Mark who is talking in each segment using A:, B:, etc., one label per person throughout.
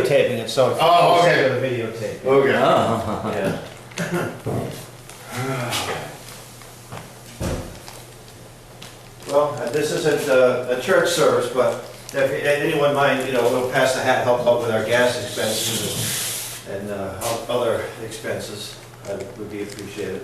A: videotaping it, so
B: Oh, okay.
A: the videotape.
B: Okay.
A: Yeah. Well, this isn't a church service, but if anyone mind, we'll pass the hat, help out with our gas expenses and other expenses. That would be appreciated.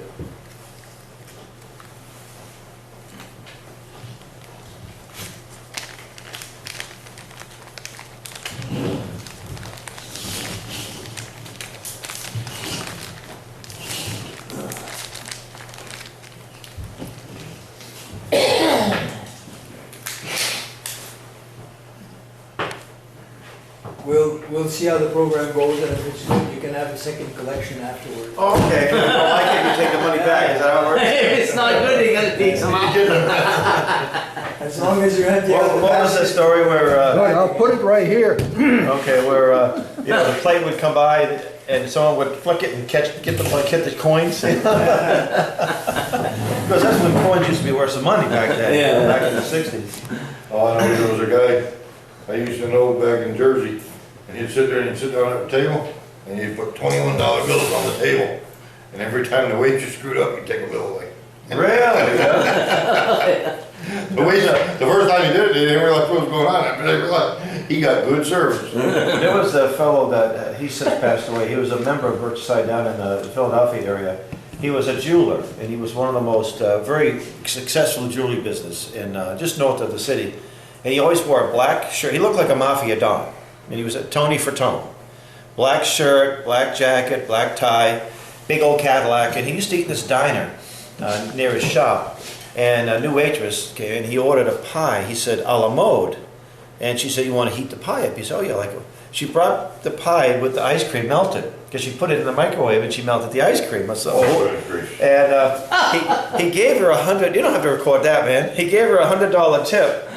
C: We'll see how the program goes, and if it's good, you can have a second collection afterwards.
A: Oh, okay. Well, I think you take the money back. Is that how it works?
D: If it's not good, you gotta take some out.
C: As long as you're empty.
A: What was the story where?
E: I'll put it right here.
A: Okay, where the plane would come by and someone would flick it and get the coins. Because that's when coins used to be worth some money back then.
D: Yeah.
A: Back in the '60s.
B: All I know, there was a guy I used to know back in Jersey, and he'd sit there and he'd sit down at the table, and he'd put $21 bills on the table, and every time the waitress screwed up, he'd take a bill away.
A: Really?
B: The first time he did it, they didn't realize what was going on. After they realized he got good service.
A: There was a fellow that he's since passed away. He was a member of Birch down in the Philadelphia area. He was a jeweler, and he was one of the most very successful jewelry business in just north of the city. And he always wore a black shirt. He looked like a mafia don. And he was a Tony for Tone. Black shirt, black jacket, black tie, big old Cadillac. And he used to eat in this diner near his shop. And a new waitress came and he ordered a pie. He said, a la mode. And she said, you want to heat the pie up? He said, oh yeah, like. She brought the pie with the ice cream melted. Because she put it in the microwave and she melted the ice cream. So, and he gave her $100. You don't have to record that, man. He gave her $100 tip.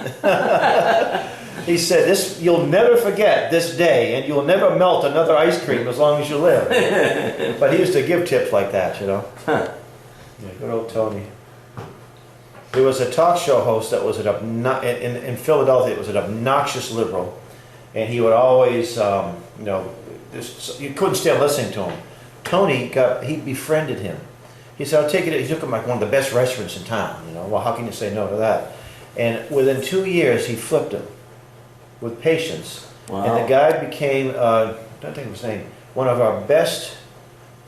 A: He said, "This you'll never forget this day, and you'll never melt another ice cream as long as you live." But he used to give tips like that, Yeah, good old Tony. There was a talk show host that was in Philadelphia. It was an obnoxious liberal, and he would always, you couldn't stand listening to him. He befriended him. He said, "I'll take it." He took him like one of the best restaurants in town. Well, how can you say no to that? And within 2 years, he flipped him with patience.
D: Wow.
A: And the guy became, I don't think of his name, one of our best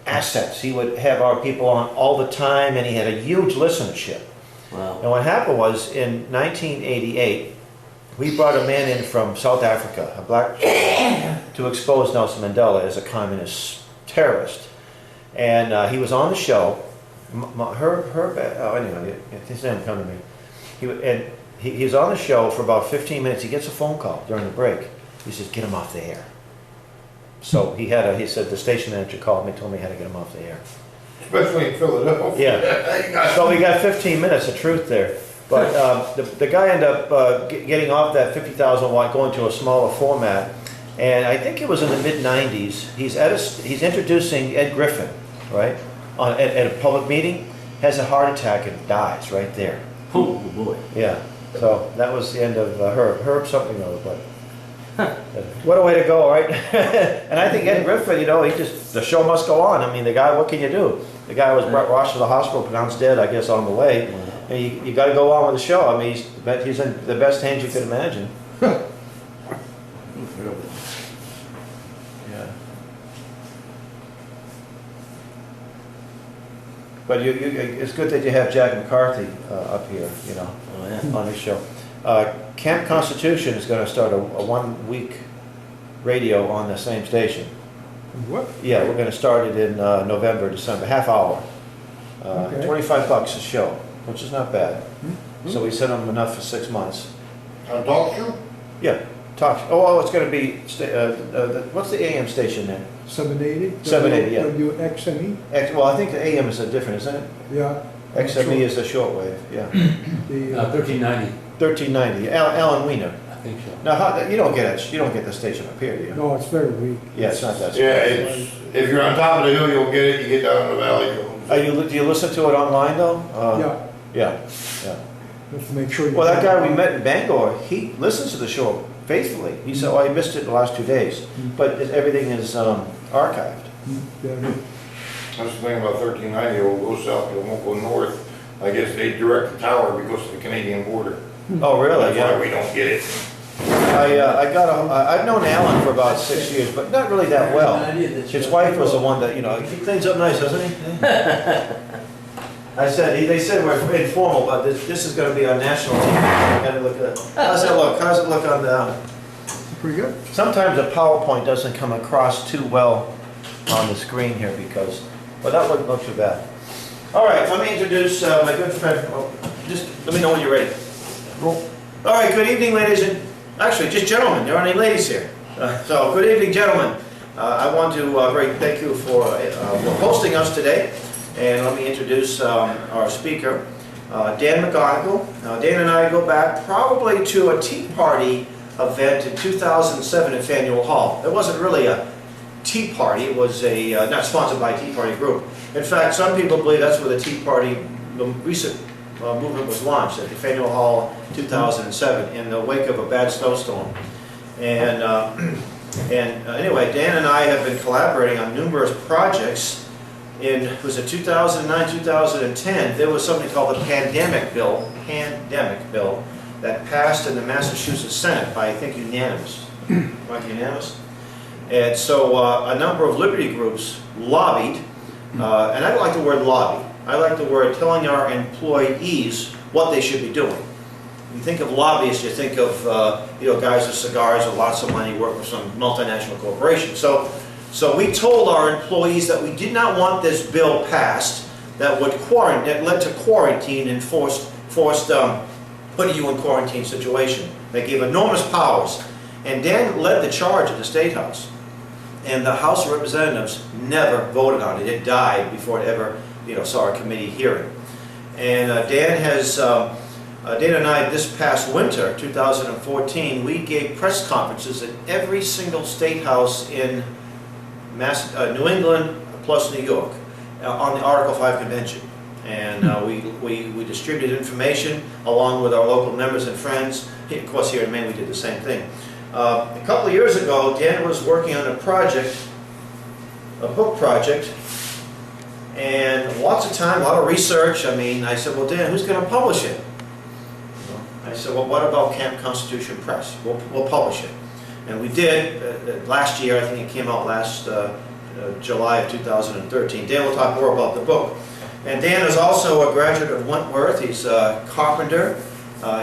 A: assets. He would have our people on all the time, and he had a huge listenership.
D: Wow.
A: And what happened was, in 1988, we brought a man in from South Africa, a black to expose Nelson Mandela as a communist terrorist. And he was on the show. Anyway, his name come to me. He was on the show for about 15 minutes. He gets a phone call during the break. He says, "Get him off the air." So he said the station manager called me, told me he had to get him off the air.
B: Especially in Philadelphia.
A: Yeah. So we got 15 minutes of truth there. But the guy ended up getting off that 50,000 watt, going to a smaller format. And I think it was in the mid-90s. He's introducing Ed Griffin, right? At a public meeting, has a heart attack and dies right there.
D: Oh boy.
A: Yeah. So that was the end of Herb something or other, but what a way to go, right? And I think Ed Griffin, the show must go on. I mean, the guy, what can you do? The guy was rushed to the hospital, pronounced dead, I guess, on the way. And you got to go on with the show. I mean, he's in the best hands you could imagine. Yeah. But it's good that you have Jack McCarthy up here,
D: Oh, yeah.
A: on this show. Camp Constitution is going to start a 1 week radio on the same station.
E: What?
A: Yeah, we're going to start it in November, December, half hour.
E: Okay.
A: $25 a show, which is not bad.
E: Mm-hmm.
A: So we sent them enough for 6 months.
B: On talk show?
A: Yeah, talk. Oh, it's going to be, what's the AM station there?
E: 780?
A: 780, yeah.
E: WXME?
A: Well, I think the AM is different, isn't it?
E: Yeah.
A: XME is the shortwave, yeah.
E: The,
D: 1390,
A: 1390, Alan Wiener.
D: I think so.
A: Now, you don't get the station up here, do you?
E: no, it's very weak.
A: Yeah, it's not that.
B: Yeah, if you're on top of the hill, you'll get it. You get down in the valley.
A: Do you listen to it online though?
E: Yeah,
A: Yeah.
E: just to make sure.
A: Well, that guy we met in Bangor, he listens to the show faithfully. He said, oh, I missed it the last 2 days, but everything is archived.
E: Yeah,
B: That's the thing about 1390, it will go south, it won't go north. I guess they direct the tower because of the Canadian border.
A: Oh, really?
B: That's why
A: Yeah.
B: we don't get it.
A: I've known Alan for about 6 years, but not really that well. His wife was the one that, you know, he cleans up nice, doesn't he? I said, they said we're informal, but this is gonna be on national TV. I gotta look at it. How's that look? How's it look on the,
E: pretty good.
A: sometimes the PowerPoint doesn't come across too well on the screen here because, well, that wouldn't look too bad. All right, let me introduce my good friend. Oh, just let me know when you're ready. Roll. All right, good evening, ladies and, actually, just gentlemen. There aren't any ladies here. So, good evening, gentlemen. I want to thank you for hosting us today. And let me introduce our speaker, Dan McGonigle. Now, Dan and I go back probably to a Tea Party event in 2007 at Faneuil Hall. It wasn't really a Tea Party. It was not sponsored by a Tea Party group. In fact, some people believe that's where the Tea Party, the recent movement was launched, at the Faneuil Hall 2007 in the wake of a bad snowstorm. And anyway, Dan and I have been collaborating on numerous projects. Was it 2009, 2010, there was something called the Pandemic Bill, that passed in the Massachusetts Senate by, I think, unanimous. Right, unanimous? And so a number of liberty groups lobbied, and I don't like the word lobby. I like the word telling our employees what they should be doing. You think of lobbyists, you think of guys with cigars with lots of money, work for some multinational corporation. So we told our employees that we did not want this bill passed that would that led to quarantine and forced putting you in quarantine situation. They gave enormous powers. And Dan led the charge at the State House. And the House of Representatives never voted on it. It died before it ever saw a committee hearing. And Dan and I, this past winter, 2014, we gave press conferences at every single state house in New England plus New York on the Article 5 convention. And we distributed information along with our local members and friends. Of course, here in Maine we did the same thing. A couple of years ago, Dan was working on a book project, and lots of time, a lot of research. I mean, I said, well, Dan, who's going to publish it? I said, well, what about Camp Constitution Press? We'll publish it. And we did last year. I think it came out last July of 2013. Dan will talk more about the book. And Dan is also a graduate of Wentworth. He's a carpenter.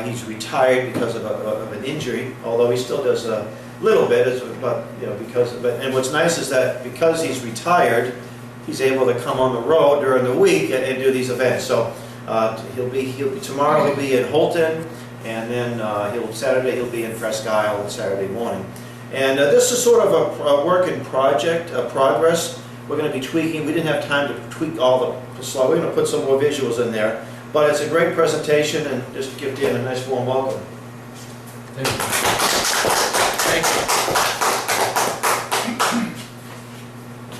A: He's retired because of an injury, although he still does a little bit. And what's nice is that because he's retired, he's able to come on the road during the week and do these events. So tomorrow he'll be in Holton. And then Saturday he'll be in Presque Isle on Saturday morning. And this is sort of a work in progress. We're going to be tweaking. We didn't have time to tweak all the slides. We're going to put some more visuals in there. But it's a great presentation, and just give Dan a nice warm welcome.
F: Thank you.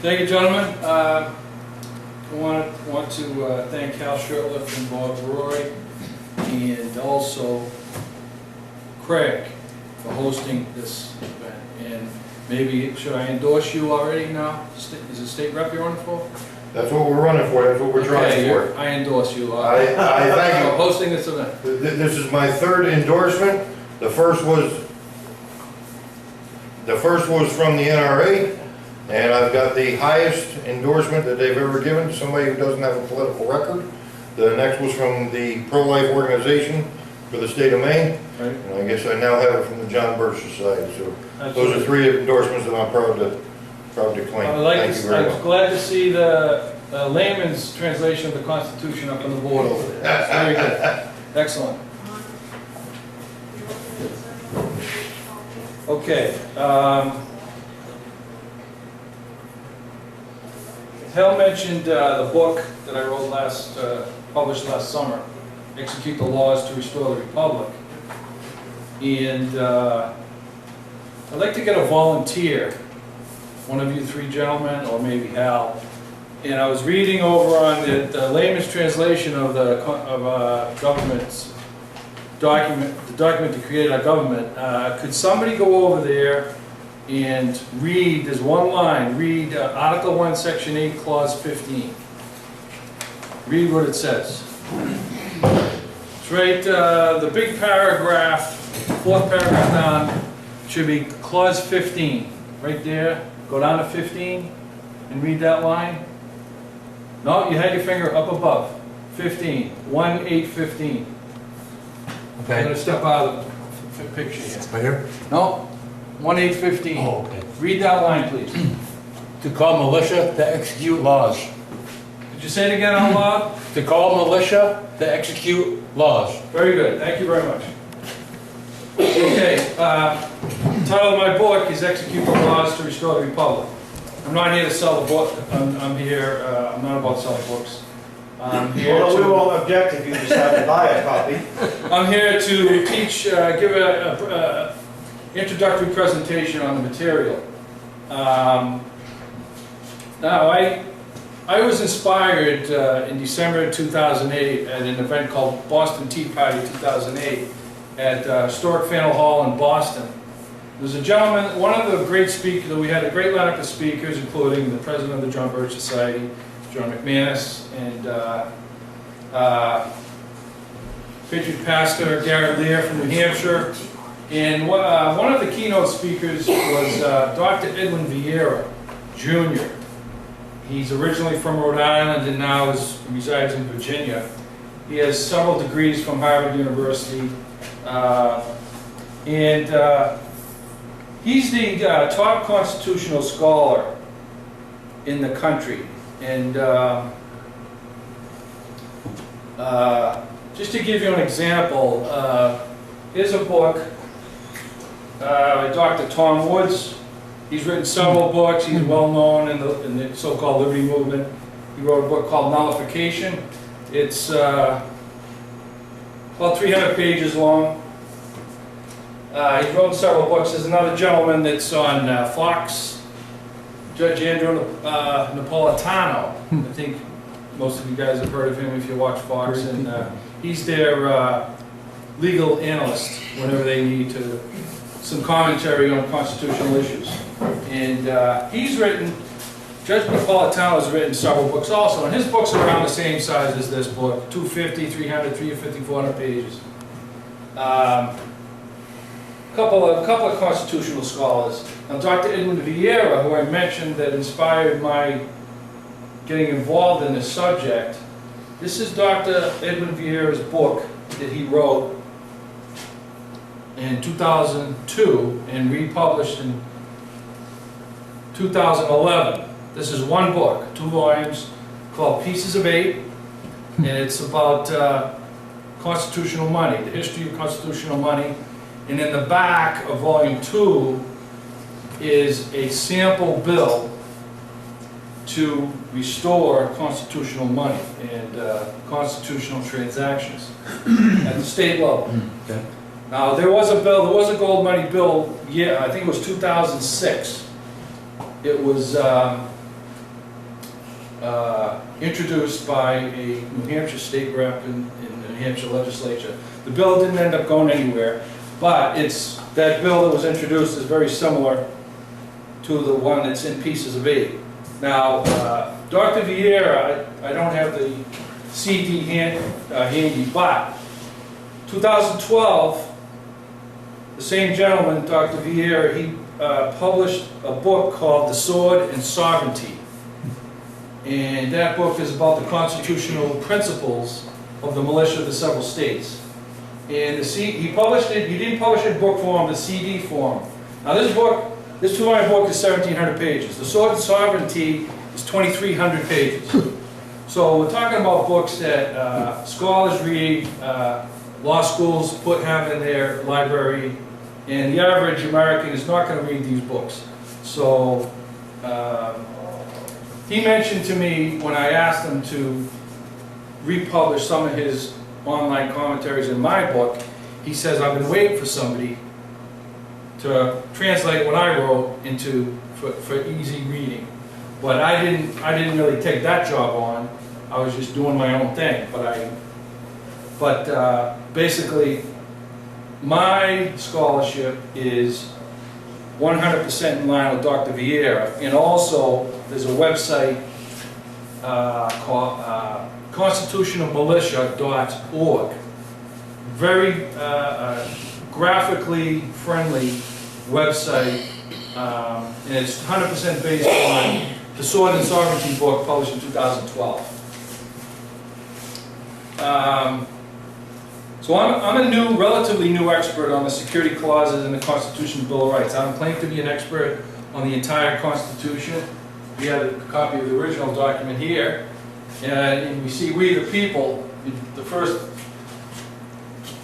F: Thank you, gentlemen. I want to thank Cal Shurtleff and Bob Roy, and also Craig for hosting this event. And maybe, should I endorse you already now? Is it state rep you're running for?
B: That's what we're running for, that's what we're trying for.
F: I endorse you.
B: I thank you.
F: For hosting this event.
B: This is my third endorsement. The first was from the NRA, and I've got the highest endorsement that they've ever given to somebody who doesn't have a political record. The next was from the pro-life organization for the state of Maine,
F: Right.
B: and I guess I now have it from the John Birch Society. So
F: Absolutely.
B: those are three endorsements that I'm proud to claim. Thank you very
F: I'm
B: much.
F: glad to see the layman's translation of the Constitution up on the board over there. That's very good. Excellent. Okay. Hal mentioned the book that I wrote published last summer, Execute the Laws to Restore the Republic. And I'd like to get a volunteer, one of you three gentlemen, or maybe Hal. And I was reading over on the layman's translation of the government's document that created our government. Could somebody go over there and read, there's one line, read Article 1, Section 8, Clause 15. Read what it says. It's right, the big paragraph, fourth paragraph down, should be Clause 15. Right there, go down to 15 and read that line. No, you had your finger up above. 15, 1-8-15. I'm
G: Okay.
F: gonna step out of the picture here.
G: Right here?
F: No, 1-8-15.
G: Oh, okay.
F: Read that line, please.
G: To call militia to execute laws.
F: Did you say it again out loud?
G: To call militia to execute laws.
F: Very good, thank you very much. Okay, title of my book is Execute the Laws to Restore the Republic. I'm not here to sell a book, I'm here, I'm not about selling books. I'm here
A: Well, we
F: to,
A: won't object if you decide to buy a copy.
F: I'm here to teach, give a introductory presentation on the material. Now, I was inspired in December 2008 at an event called Boston Tea Party 2008 at Historic Faneuil Hall in Boston. There's a gentleman, one of the great speakers, we had a great lineup of speakers, including the president of the John Birch Society, John McManus, and Patriot Pastor Garrett Lear from New Hampshire. And one of the keynote speakers was Dr. Edwin Vieira, Jr. He's originally from Rhode Island and now resides in Virginia. He has several degrees from Harvard University. He's the top constitutional scholar in the country. And just to give you an example, here's a book by Dr. Tom Woods. He's written several books. He's well known in the so-called Liberty Movement. He wrote a book called Nullification. It's about 300 pages long. He's written several books. There's another gentleman that's on Fox, Judge Andrew Napolitano. I think most of you guys have heard of him if you watch Fox. And he's their legal analyst whenever they need some commentary on constitutional issues. And he's written, Judge Napolitano has written several books also, and his books are around the same size as this book, 250, 300, 350, 400 pages. A couple of constitutional scholars. Now, Dr. Edwin Vieira, who I mentioned that inspired my getting involved in this subject, this is Dr. Edwin Vieira's book that he wrote in 2002 and republished in 2011. This is one book, 2 volumes, called Pieces of 8, and it's about constitutional money, the history of constitutional money. And in the back of volume 2 is a sample bill to restore constitutional money and constitutional transactions at the state level.
G: Okay.
F: Now, there was a gold money bill, yeah, I think it was 2006. It was introduced by a New Hampshire state rep in the New Hampshire legislature. The bill didn't end up going anywhere, but that bill that was introduced is very similar to the one that's in Pieces of 8. Now, Dr. Vieira, I don't have the CD handy, but 2012, the same gentleman, Dr. Vieira, he published a book called The Sword and Sovereignty. And that book is about the constitutional principles of the militia of the several states. And he published it, he didn't publish it in book form, the CD form. Now this 200 book is 1,700 pages. The Sword and Sovereignty is 2,300 pages. So we're talking about books that scholars read, law schools have in their library, and the average American is not going to read these books. So he mentioned to me when I asked him to republish some of his online commentaries in my book, he says, I've been waiting for somebody to translate what I wrote for easy reading. But I didn't really take that job on. I was just doing my own thing. But basically, my scholarship is 100% in line with Dr. Vieira, and also there's a website called constitutionalmilitia.org. Very graphically friendly website, and it's 100% based on the Sword and Sovereignty book published in 2012. So I'm a relatively new expert on the security clauses in the Constitution Bill of Rights. I don't claim to be an expert on the entire Constitution. We have a copy of the original document here, and we see "we the people," the first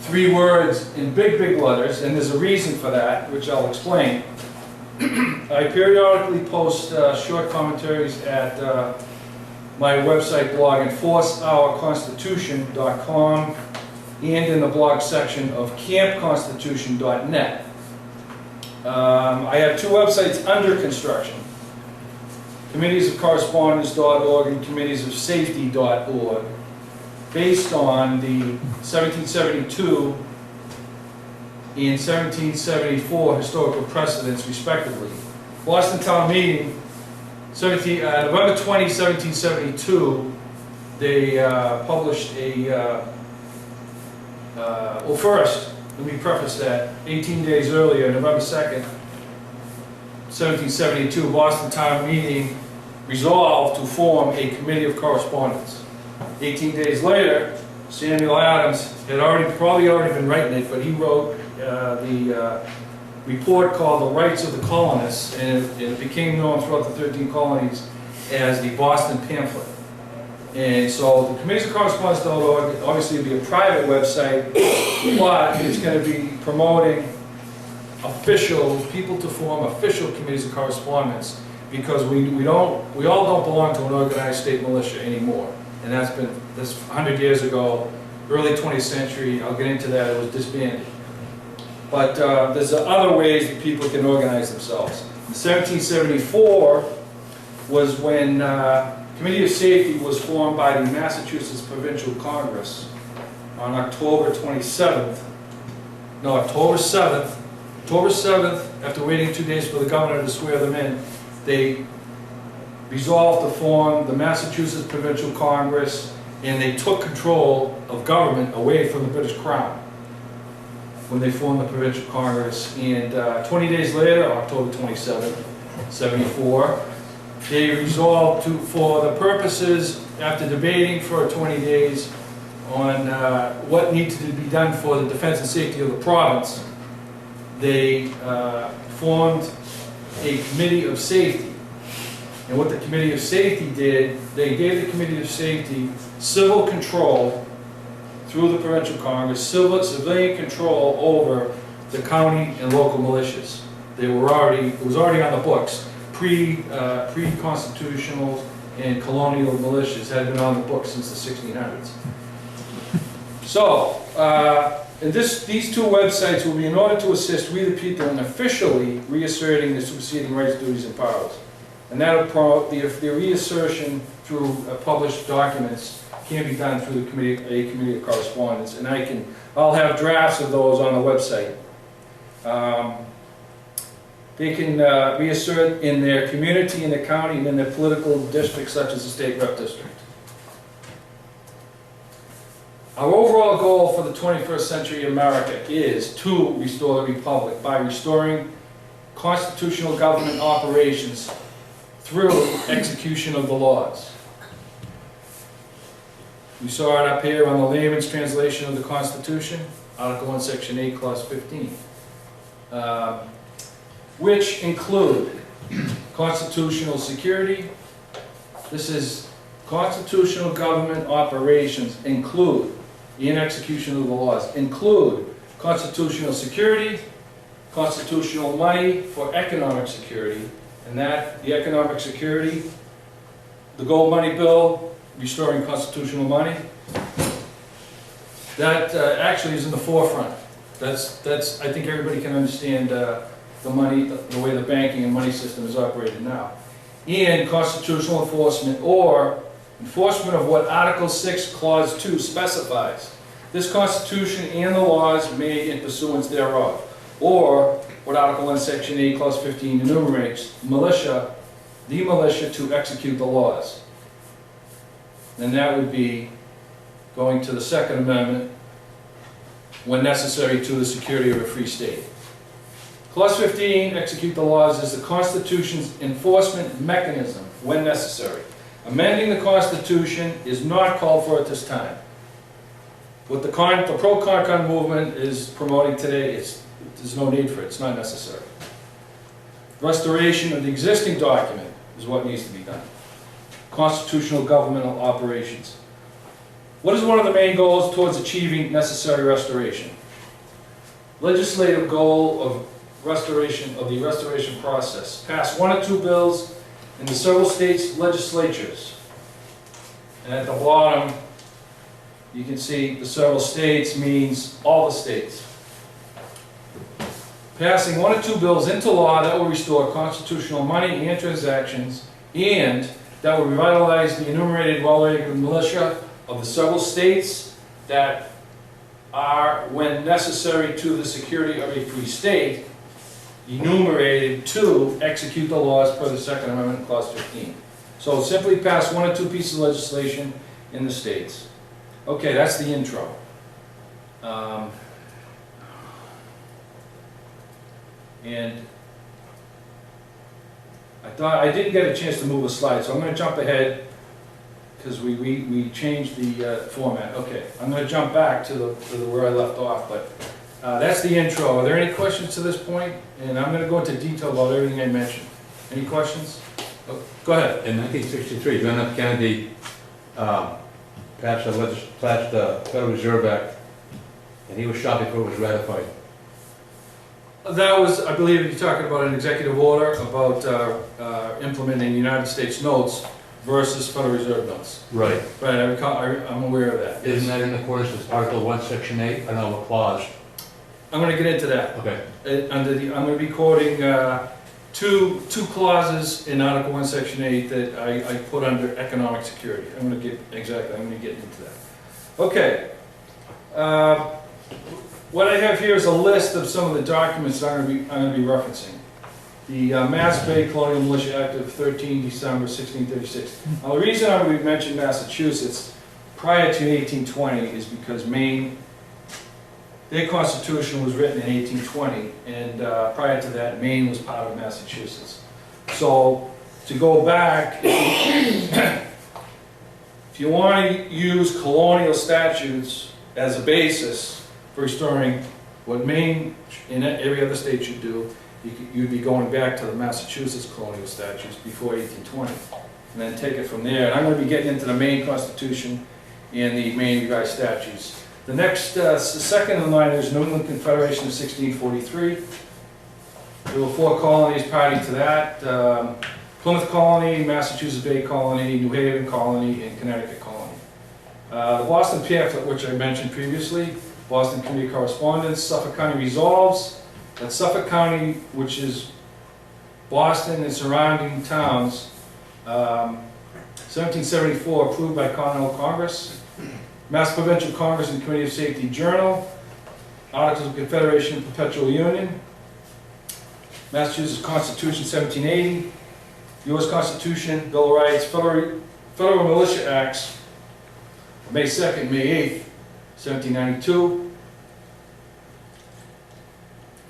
F: 3 words in big letters, and there's a reason for that, which I'll explain. I periodically post short commentaries at my website blog, enforceourconstitution.com, and in the blog section of campconstitution.net. I have 2 websites under construction: committeesofcorrespondence.org and committeesofsafety.org, based on the 1772 and 1774 historical precedents, respectively. Boston Town Meeting, November 20, 1772, they published a, well, first, let me preface that, 18 days earlier, November 2nd, 1772, Boston Town Meeting resolved to form a committee of correspondence. 18 days later, Samuel Adams had probably already been writing it, but he wrote the report called The Rights of the Colonists, and it became known throughout the 13 colonies as the Boston Pamphlet. And so the committees of correspondence.org obviously will be a private website, but it's going to be promoting people to form official committees of correspondence, because we all don't belong to an organized state militia anymore. And that's 100 years ago, early 20th century. I'll get into that. It was disbanded. But there's other ways that people can organize themselves. In 1774 was when Committee of Safety was formed by the Massachusetts Provincial Congress on October 7th, after waiting 2 days for the governor to swear them in. They resolved to form the Massachusetts Provincial Congress, and they took control of government away from the British Crown when they formed the Provincial Congress. And 20 days later, October 27th, 74, they resolved to, for the purposes, after debating for 20 days on what needed to be done for the defense and safety of the province, they formed a Committee of Safety. And what the Committee of Safety did, they gave the Committee of Safety civil control through the Provincial Congress, civilian control over the county and local militias. It was already on the books. Pre-constitutional and colonial militias had been on the books since the 1600s. So, and these 2 websites will be in order to assist we the people in officially reasserting the superseding rights, duties, and powers. And that will promote the reassertion through published documents can be done through the committee of correspondence, and I'll have drafts of those on the website. They can reassert in their community, in their county, and in their political district, such as the state rep district. Our overall goal for the 21st century America is to restore the republic by restoring constitutional government operations through execution of the laws. You saw it up here on the layman's translation of the Constitution, Article 1, Section 8, Clause 15, which include constitutional security. This is constitutional government operations include, in execution of the laws, include constitutional security, constitutional money for economic security, and that, the economic security, the gold money bill, restoring constitutional money, that actually is in the forefront. That's I think everybody can understand the money, the way the banking and money system is operated now. And constitutional enforcement, or enforcement of what Article 6, Clause 2 specifies. this Constitution and the laws made in pursuance thereof. Or, what Article 1, Section 8, Clause 15 enumerates, the militia to execute the laws. And that would be going to the Second Amendment, when necessary to the security of a free state. Clause 15, execute the laws, is the Constitution's enforcement mechanism when necessary. Amending the Constitution is not called for at this time. What the pro-con movement is promoting today, there's no need for it, it's not necessary. Restoration of the existing document is what needs to be done. Constitutional governmental operations. What is one of the main goals towards achieving necessary restoration? Legislative goal of restoration, of the restoration process. Pass 1 or 2 bills in the several states' legislatures. And at the bottom, you can see the several states means all the states. Passing 1 or 2 bills into law that will restore constitutional money and transactions, and that will revitalize the enumerated well-regulated militia of the several states that are, when necessary to the security of a free state, enumerated to execute the laws per the Second Amendment, Clause 15. So simply pass 1 or 2 pieces of legislation in the states. Okay, that's the intro. And I didn't get a chance to move a slide, so I'm going to jump ahead because we changed the format. Okay, I'm going to jump back to where I left off, but that's the intro. Are there any questions to this point? And I'm going to go into detail about everything I mentioned. Any questions? Oh, go ahead.
G: In 1963, John F. Kennedy passed the Federal Reserve Act, and he was shot before it was ratified.
F: That was, I believe, you're talking about an executive order about implementing United States notes versus Federal Reserve notes.
G: Right.
F: Right, I'm aware of that.
G: Isn't that in accordance with Article 1, Section 8? I don't know what clause.
F: I'm going to get into that.
G: Okay.
F: I'm going to be quoting two clauses in Article 1, Section 8 that I put under economic security. I'm going to get into that. Okay. What I have here is a list of some of the documents that I'm going to be referencing. The Mass Bay Colonial Militia Act of 13 December 1636. Now, the reason I would mention Massachusetts prior to 1820 is because Maine, their constitution was written in 1820, and prior to that, Maine was part of Massachusetts. So, to go back, if you want to use colonial statutes as a basis for restoring what Maine and every other state should do, you'd be going back to the Massachusetts colonial statutes before 1820, and then take it from there. And I'm going to be getting into the Maine Constitution and the Maine revised statutes. The next, second in line is New England Confederation of 1643. There were 4 colonies party to that. Plymouth Colony, Massachusetts Bay Colony, New Haven Colony, and Connecticut Colony. The Boston pamphlet, which I mentioned previously, Boston Community Correspondence, Suffolk County Resolves, that Suffolk County, which is Boston and surrounding towns, 1774, approved by Continental Congress, Mass Provincial Congress and Committee of Safety Journal, Articles of Confederation and Perpetual Union, Massachusetts Constitution 1780, U.S. Constitution, Bill of Rights, Federal Militia Acts, May 2nd, May 8th, 1792,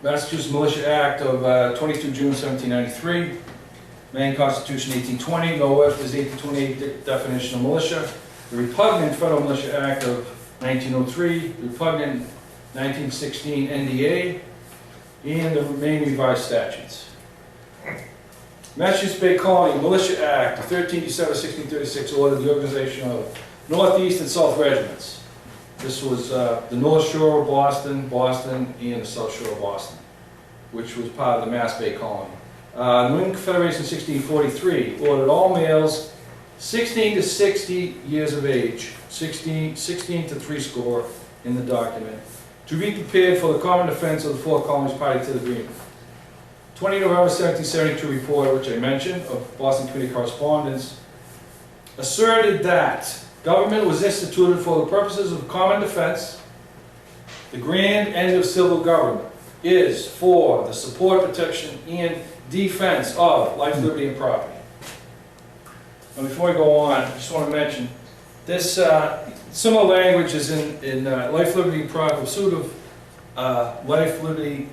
F: Massachusetts Militia Act of 22 June 1793, Maine Constitution 1820, no if there's 1828 definition of militia, the repugnant Federal Militia Act of 1903, the repugnant 1916 NDA, and the Maine revised statutes. Massachusetts Bay Colony Militia Act of 13 December 1636 ordered the organization of Northeast and South regiments. This was the North Shore of Boston, and the South Shore of Boston, which was part of the Mass Bay Colony. New England Confederation 1643 ordered all males 16 to 60 years of age, 16 to 60 in the document, to be prepared for the common defense of the 4 colonies party to the agreement. 20 November 1772 report, which I mentioned, of Boston Community Correspondence, asserted that government was instituted for the purposes of common defense The grand end of civil government is for the support, protection, and defense of life, liberty, and property. And before I go on, I just want to mention, this similar language is in life, liberty, and property, pursuit of life, liberty,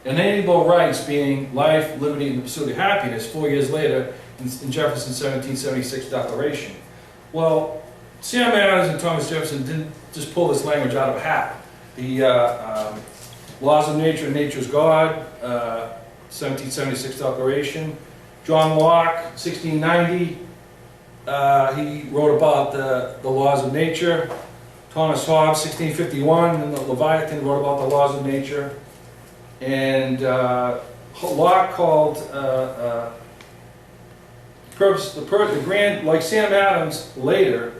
F: inalienable rights being life, liberty, and the pursuit of happiness 4 years later in Jefferson's 1776 Declaration. Well, Sam Adams and Thomas Jefferson didn't just pull this language out of a hat. The laws of nature and nature's God, 1776 Declaration. John Locke, 1690, he wrote about the laws of nature. Thomas Hobbes, 1651, in the Leviathan, wrote about the laws of nature. And Locke called the grand, like Sam Adams later,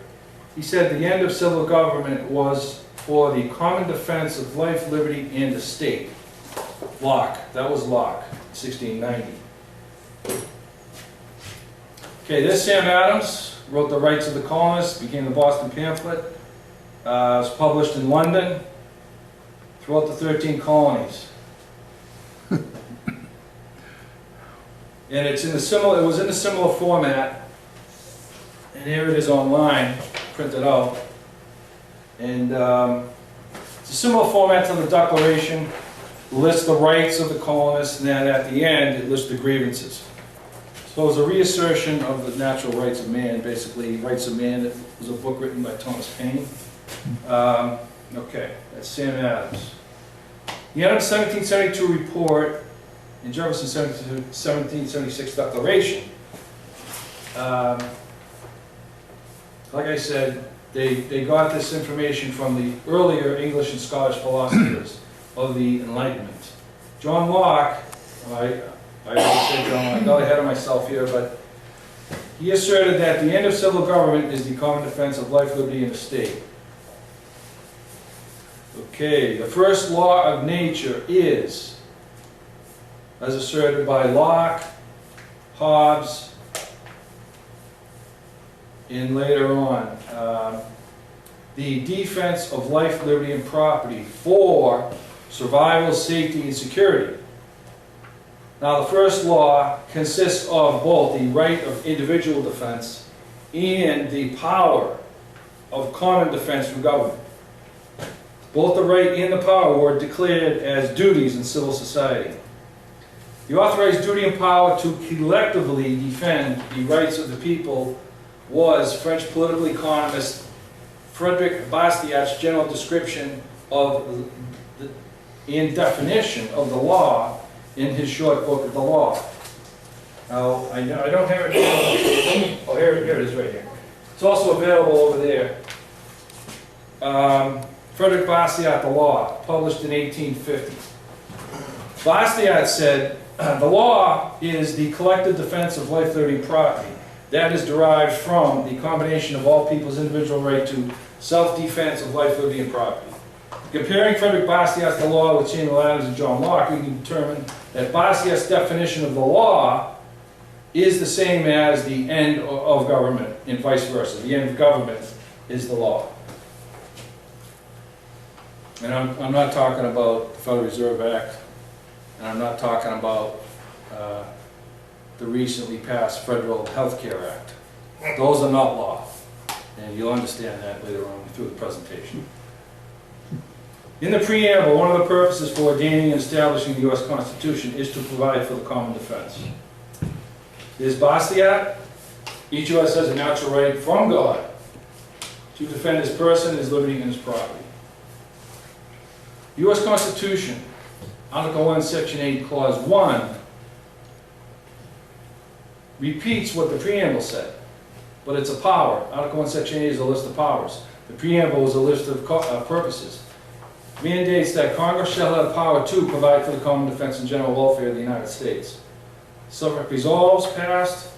F: he said the end of civil government was for the common defense of life, liberty, and the state. Locke, that was Locke, 1690. Okay, this Sam Adams wrote The Rights of the Colonists, became the Boston pamphlet. It was published in London throughout the 13 colonies. And it's in it was in a similar format, and here it is online, printed out. And it's a similar format to the Declaration. It lists the rights of the colonists, and then at the end it lists the grievances. So it was a reassertion of the natural rights of man, basically, Rights of Man. It was a book written by Thomas Paine. Okay, that's Sam Adams. The Adams 1772 report in Jefferson's 1776 Declaration, like I said, they got this information from the earlier English and Scottish philosophers of the Enlightenment. John Locke, I got ahead of myself here, but he asserted that the end of civil government is the common defense of life, liberty, and the state. Okay, the first law of nature is, as asserted by Locke, Hobbes, and later on, the defense of life, liberty, and property for survival, safety, and security. Now, the first law consists of both the right of individual defense and the power of common defense from government. Both the right and the power were declared as duties in civil society. The authorized duty and power to collectively defend the rights of the people was French political economist Frederick Bastiat's general description of and definition of the law in his short book of the law. Now, I don't have it here. Oh, here it is right here. It's also available over there. Frederick Bastiat, The Law, published in 1850. Bastiat said, the law is the collective defense of life, liberty, and property. That is derived from the combination of all people's individual right to self-defense of life, liberty, and property. Comparing Frederick Bastiat's The Law with Samuel Adams and John Locke, we can determine that Bastiat's definition of the law is the same as the end of government, and vice versa. The end of government is the law. And I'm not talking about the Federal Reserve Act, and I'm not talking about the recently passed Federal Health Care Act. Those are not law, and you'll understand that later on through the presentation. In the preamble, one of the purposes for ordaining and establishing the U.S. Constitution is to provide for the common defense. There's Bastiat. Each of us has a natural right from God to defend his person, his liberty, and his property. The U.S. Constitution, Article 1, Section 8, Clause 1, repeats what the preamble said, but it's a power. Article 1, Section 8 is a list of powers. The preamble is a list of purposes. Mandates that Congress shall have power to provide for the common defense and general welfare of the United States. Suffolk Resolves passed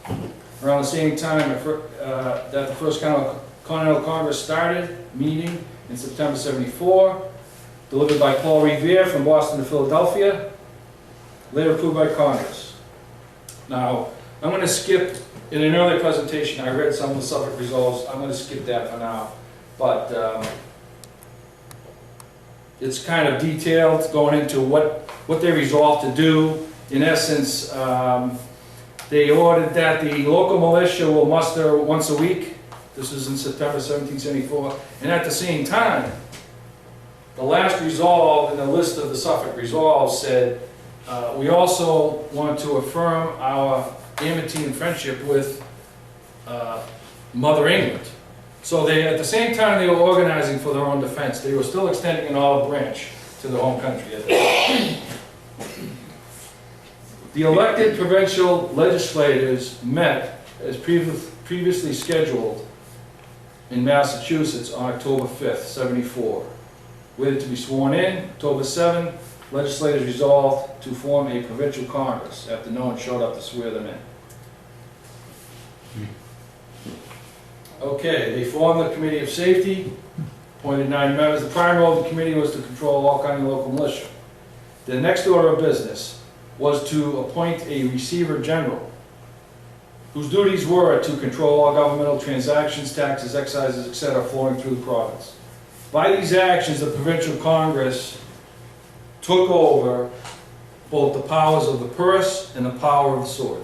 F: around the same time that the First Continental Congress started meeting in September '74, delivered by Paul Revere from Boston to Philadelphia, later approved by Congress. Now, I'm going to skip, in an earlier presentation, I read some of the Suffolk Resolves. I'm going to skip that for now, but it's kind of detailed, going into what they resolved to do. In essence, they ordered that the local militia will muster once a week. This is in September 1774. And at the same time, the last resolve in the list of the Suffolk resolves said, we also want to affirm our amity and friendship with Mother England. So they, at the same time they were organizing for their own defense, they were still extending an olive branch to their home country. The elected provincial legislators met as previously scheduled in Massachusetts on October 5th, 74. Waited to be sworn in. October 7th, legislators resolved to form a provincial congress after no one showed up to swear them in. Okay, they formed the Committee of Safety, appointed 9 members. The primary role of the committee was to control all kinds of local militia. The next order of business was to appoint a receiver general, whose duties were to control all governmental transactions, taxes, excises, etc. flowing through the province. By these actions, the provincial congress took over both the powers of the purse and the power of the sword.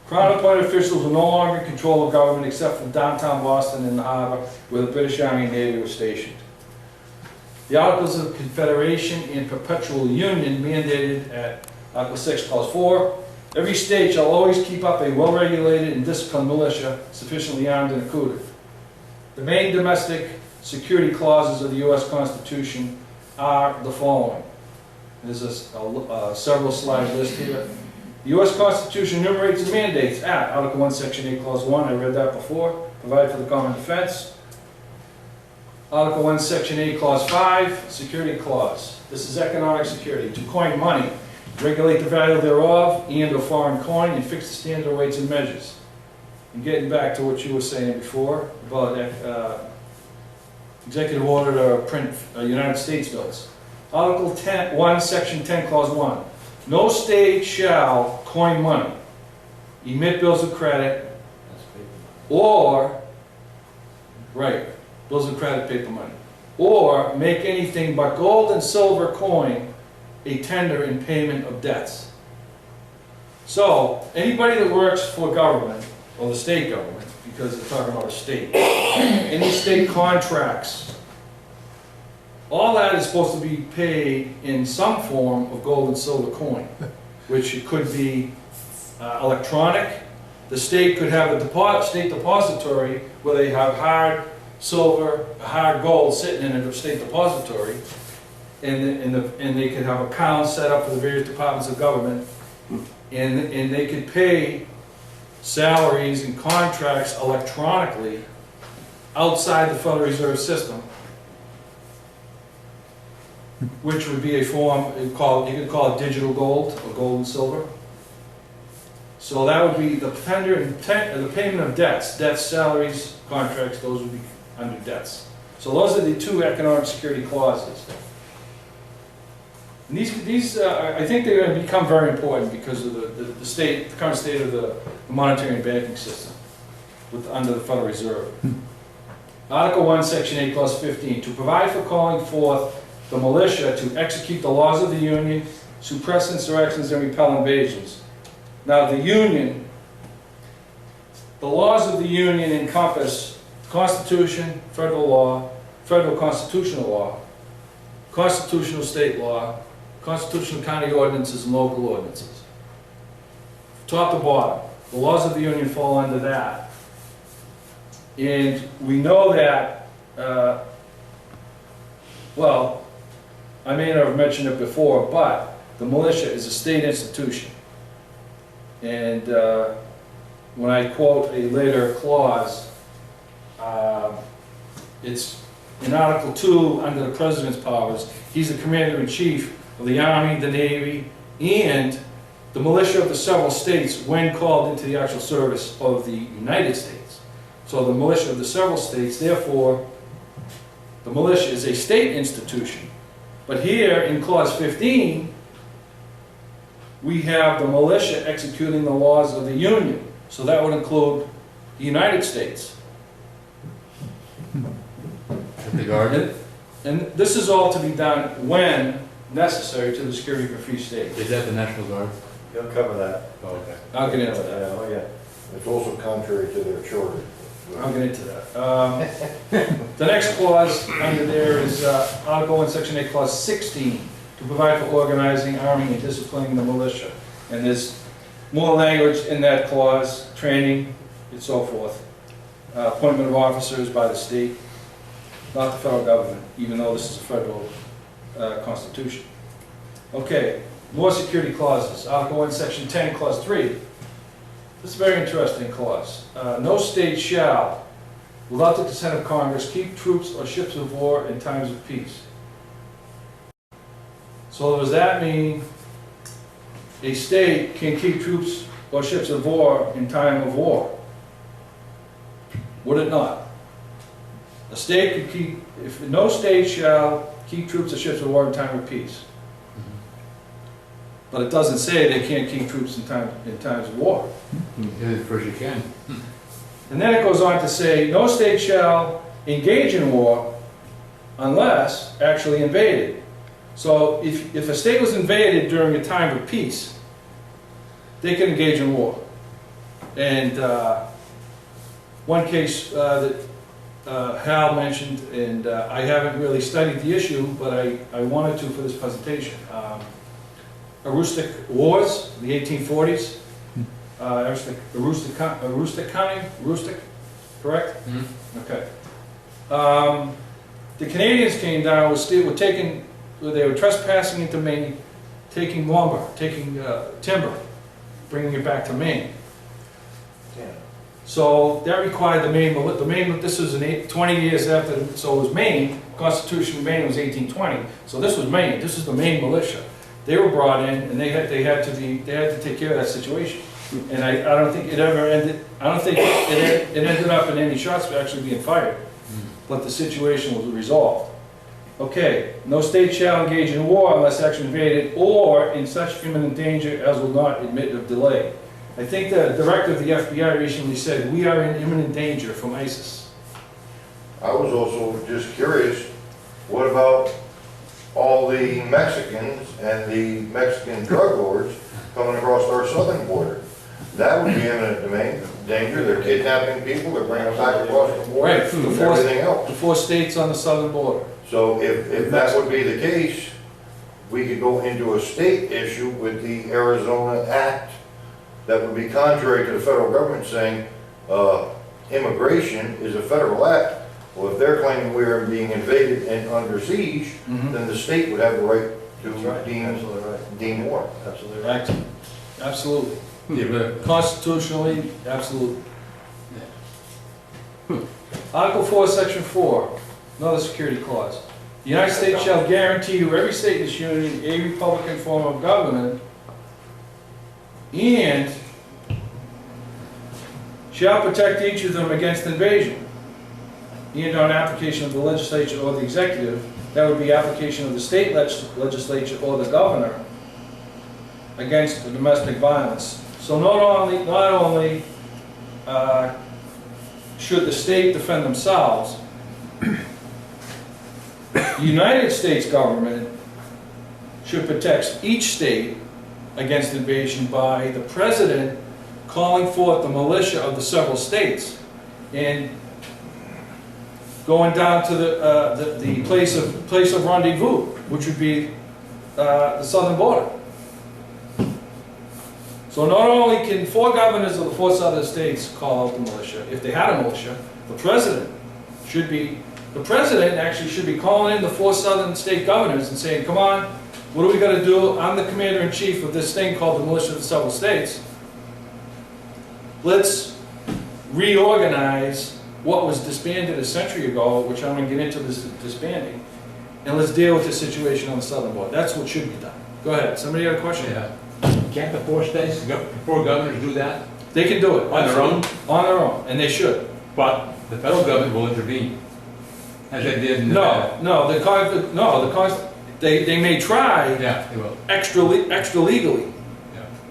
F: Crown-appointed officials were no longer in control of government except for downtown Boston and the harbor, where the British Army and Navy were stationed. The Articles of Confederation and Perpetual Union mandated at Article 6, Clause 4, every state shall always keep up a well-regulated and disciplined militia, sufficiently armed and accoutered. The main domestic security clauses of the U.S. Constitution are the following. There's a several slide list here. The U.S. Constitution enumerates and mandates at Article 1, Section 8, Clause 1, I read that before, provide for the common defense. Article 1, Section 8, Clause 5, Security Clause. This is economic security. To coin money, regulate the value thereof and of foreign coin, and fix the standard weights and measures. And getting back to what you were saying before about executive order to print United States bills. Article 1, Section 10, Clause 1. No state shall coin money, emit bills of credit, or, bills of credit, paper money, or make anything but gold and silver coin a tender in payment of debts. So, anybody that works for government, or the state government, because they're talking about a state, any state contracts, all that is supposed to be paid in some form of gold and silver coin, which it could be electronic. The state could have a state depository where they have hard silver, hard gold sitting in a state depository, and they could have accounts set up for the various departments of government, and they could pay salaries and contracts electronically outside the Federal Reserve System, which would be a form, you could call it digital gold or gold and silver. So that would be the payment of debts, salaries, contracts, those would be under debts. So those are the 2 economic security clauses. And these I think they're going to become very important because of the current state of the monetary and banking system under the Federal Reserve. Article 1, Section 8, Clause 15, to provide for calling forth the militia to execute the laws of the Union, suppress insurrections, and repel invasions. Now the Union, the laws of the Union encompass Constitution, federal law, federal constitutional law, constitutional state law, constitutional county ordinances, and local ordinances. Top to bottom, the laws of the Union fall under that. And we know that, well, I may not have mentioned it before, but the militia is a state institution. And when I quote a later clause, it's in Article 2, under the President's powers, he's the Commander-in-Chief of the Army, the Navy, and the militia of the several states when called into the actual service of the United States. So the militia of the several states, therefore, the militia is a state institution. But here in Clause 15, we have the militia executing the laws of the Union. So that would include the United States.
G: The Guard?
F: And this is all to be done when necessary to the security of a free state.
G: Is that the National Guard?
A: He'll cover that.
G: Oh, okay.
F: I'll get into that.
A: Oh, yeah.
B: It's also contrary to their charter.
F: I'll get into that. The next clause under there is Article 1, Section 8, Clause 16, to provide for organizing, arming, and disciplining the militia. And there's more language in that clause, training, and so forth. Appointment of officers by the state, not the federal government, even though this is a federal constitution. Okay, more security clauses. Article 1, Section 10, Clause 3. This is a very interesting clause. No state shall, without the consent of Congress, keep troops or ships of war in times of peace. So does that mean a state can keep troops or ships of war in time of war? Would it not? A state could keep, if no state shall keep troops or ships of war in time of peace. But it doesn't say they can't keep troops in times of war.
G: Yeah, first you can.
F: And then it goes on to say, no state shall engage in war unless actually invaded. So if a state was invaded during a time of peace, they can engage in war. And one case that Hal mentioned, and I haven't really studied the issue, but I wanted to for this presentation. Aroostook Wars, the 1840s. Aroostook County, correct?
G: Mm-hmm.
F: Okay. The Canadians came down, they were trespassing into Maine, taking lumber, taking timber, bringing it back to Maine.
A: Yeah.
F: So that required the Maine, this was 20 years after, so it was Maine, Constitution of Maine was 1820, so this was Maine, this is the Maine militia. They were brought in and they had to take care of that situation. And I don't think it ever ended, I don't think it ended up in any shots actually being fired, but the situation was resolved. Okay, no state shall engage in war unless actually invaded or in such imminent danger as will not admit of delay. I think the director of the FBI recently said, we are in imminent danger from ISIS.
B: I was also just curious, what about all the Mexicans and the Mexican drug lords coming across our southern border? That would be imminent danger. They're kidnapping people, they're bringing them back across the border,
F: Right,
B: and everything else.
F: the 4 states on the southern border.
B: So if that would be the case, we could go into a state issue with the Arizona Act that would be contrary to the federal government saying immigration is a federal act. Well, if they're claiming we are being invaded and under siege, then the state would have the right to deem war.
A: Absolutely right.
F: Absolutely.
G: Yeah, but
F: Constitutionally, absolutely. Article 4, Section 4, another security clause. The United States shall guarantee to every state in this union a republican form of government and shall protect each of them against invasion. And on application of the legislature or the executive, that would be application of the state legislature or the governor against the domestic violence. So not only should the state defend themselves, the United States government should protect each state against invasion by the president calling forth the militia of the several states and going down to the place of rendezvous, which would be the southern border. So not only can 4 governors of the 4 southern states call out the militia, if they had a militia, the president actually should be calling in the 4 southern state governors and saying, come on, what do we got to do? I'm the commander-in-chief of this thing called the militia of the several states. Let's reorganize what was disbanded a century ago, which I'm going to get into this disbanding, and let's deal with the situation on the southern border. That's what should be done. Go ahead. Somebody got a question?
G: yeah. Can't the 4 states, 4 governors do that?
F: They can do it.
G: On their own?
F: On their own, and they should.
G: But the federal government will intervene, as they did in the past.
F: They may try
G: Yeah, they will.
F: extra legally.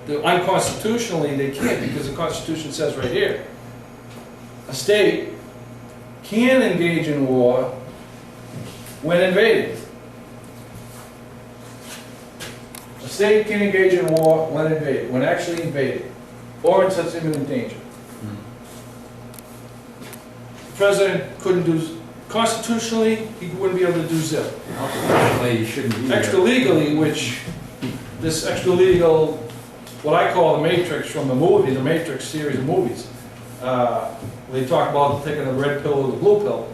G: Yeah.
F: Unconstitutionally, they can't because the Constitution says right here, a state can engage in war when invaded. A state can engage in war when invaded, when actually invaded, or in such imminent danger. The president couldn't do, constitutionally, he wouldn't be able to do zip.
G: Unfortunately, you shouldn't be there.
F: Extra legally, which, this extra legal, what I call the Matrix from the movie, the Matrix series of movies. They talk about taking the red pill or the blue pill.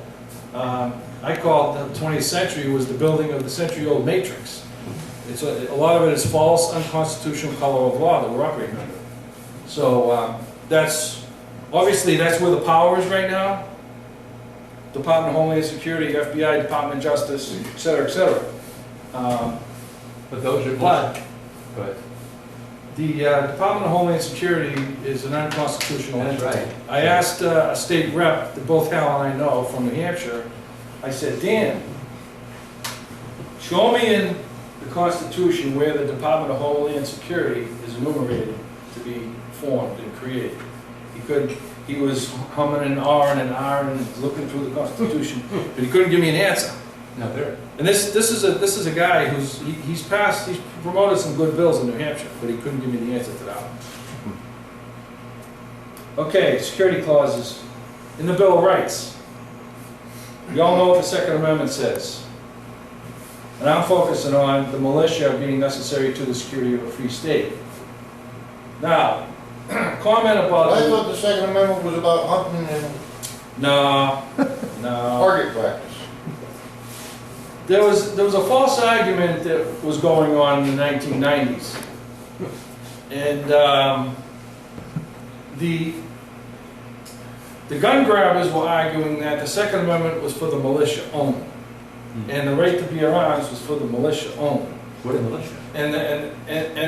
F: I call it the 20th century was the building of the century-old Matrix. It's a lot of it is false, unconstitutional color of law that we're operating under. So that's, obviously that's where the power is right now. Department of Homeland Security, FBI, Department of Justice, et cetera, et cetera.
G: But those are.
F: But
G: But
F: the Department of Homeland Security is an unconstitutional
G: that's
F: entity.
G: right.
F: I asked a state rep that both Hal and I know from New Hampshire, I said, Dan, show me in the Constitution where the Department of Homeland Security is enumerated to be formed and created. He was humming and ahhing and looking through the Constitution, but he couldn't give me an answer.
G: No, there.
F: And this is a guy who's he's promoted some good bills in New Hampshire, but he couldn't give me the answer to that one. Okay, security clauses in the Bill of Rights. We all know what the Second Amendment says, and I'm focusing on the militia being necessary to the security of a free state. Now, comment about.
B: I thought the Second Amendment was about hunting and
F: No.
B: target practice.
F: There was a false argument that was going on in the 1990s, and the gun grabbers were arguing that the Second Amendment was for the militia only, and the right to bear arms was for the militia only.
G: What a militia.
F: And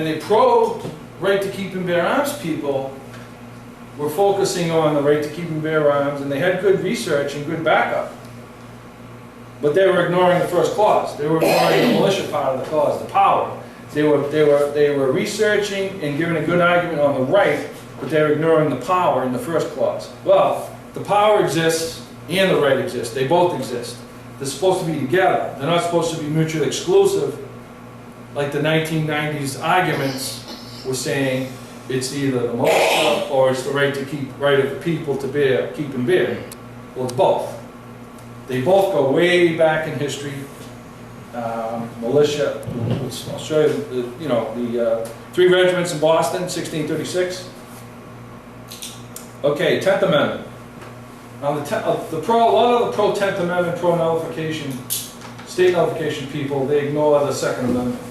F: the pro right to keep and bear arms people were focusing on the right to keep and bear arms, and they had good research and good backup. But they were ignoring the first clause. They were ignoring the militia part of the clause, the power. They were researching and giving a good argument on the right, but they were ignoring the power in the first clause. Well, the power exists and the right exists. They both exist. They're supposed to be together. They're not supposed to be mutually exclusive, like the 1990s arguments were saying. It's either the militia or it's the right of the people to keep and bear. Well, it's both. They both go way back in history. Militia, I'll show you the 3 regiments in Boston, 1636. Okay, 10th Amendment. Now a lot of the pro 10th Amendment, pro nullification, state nullification people, they ignore the Second Amendment.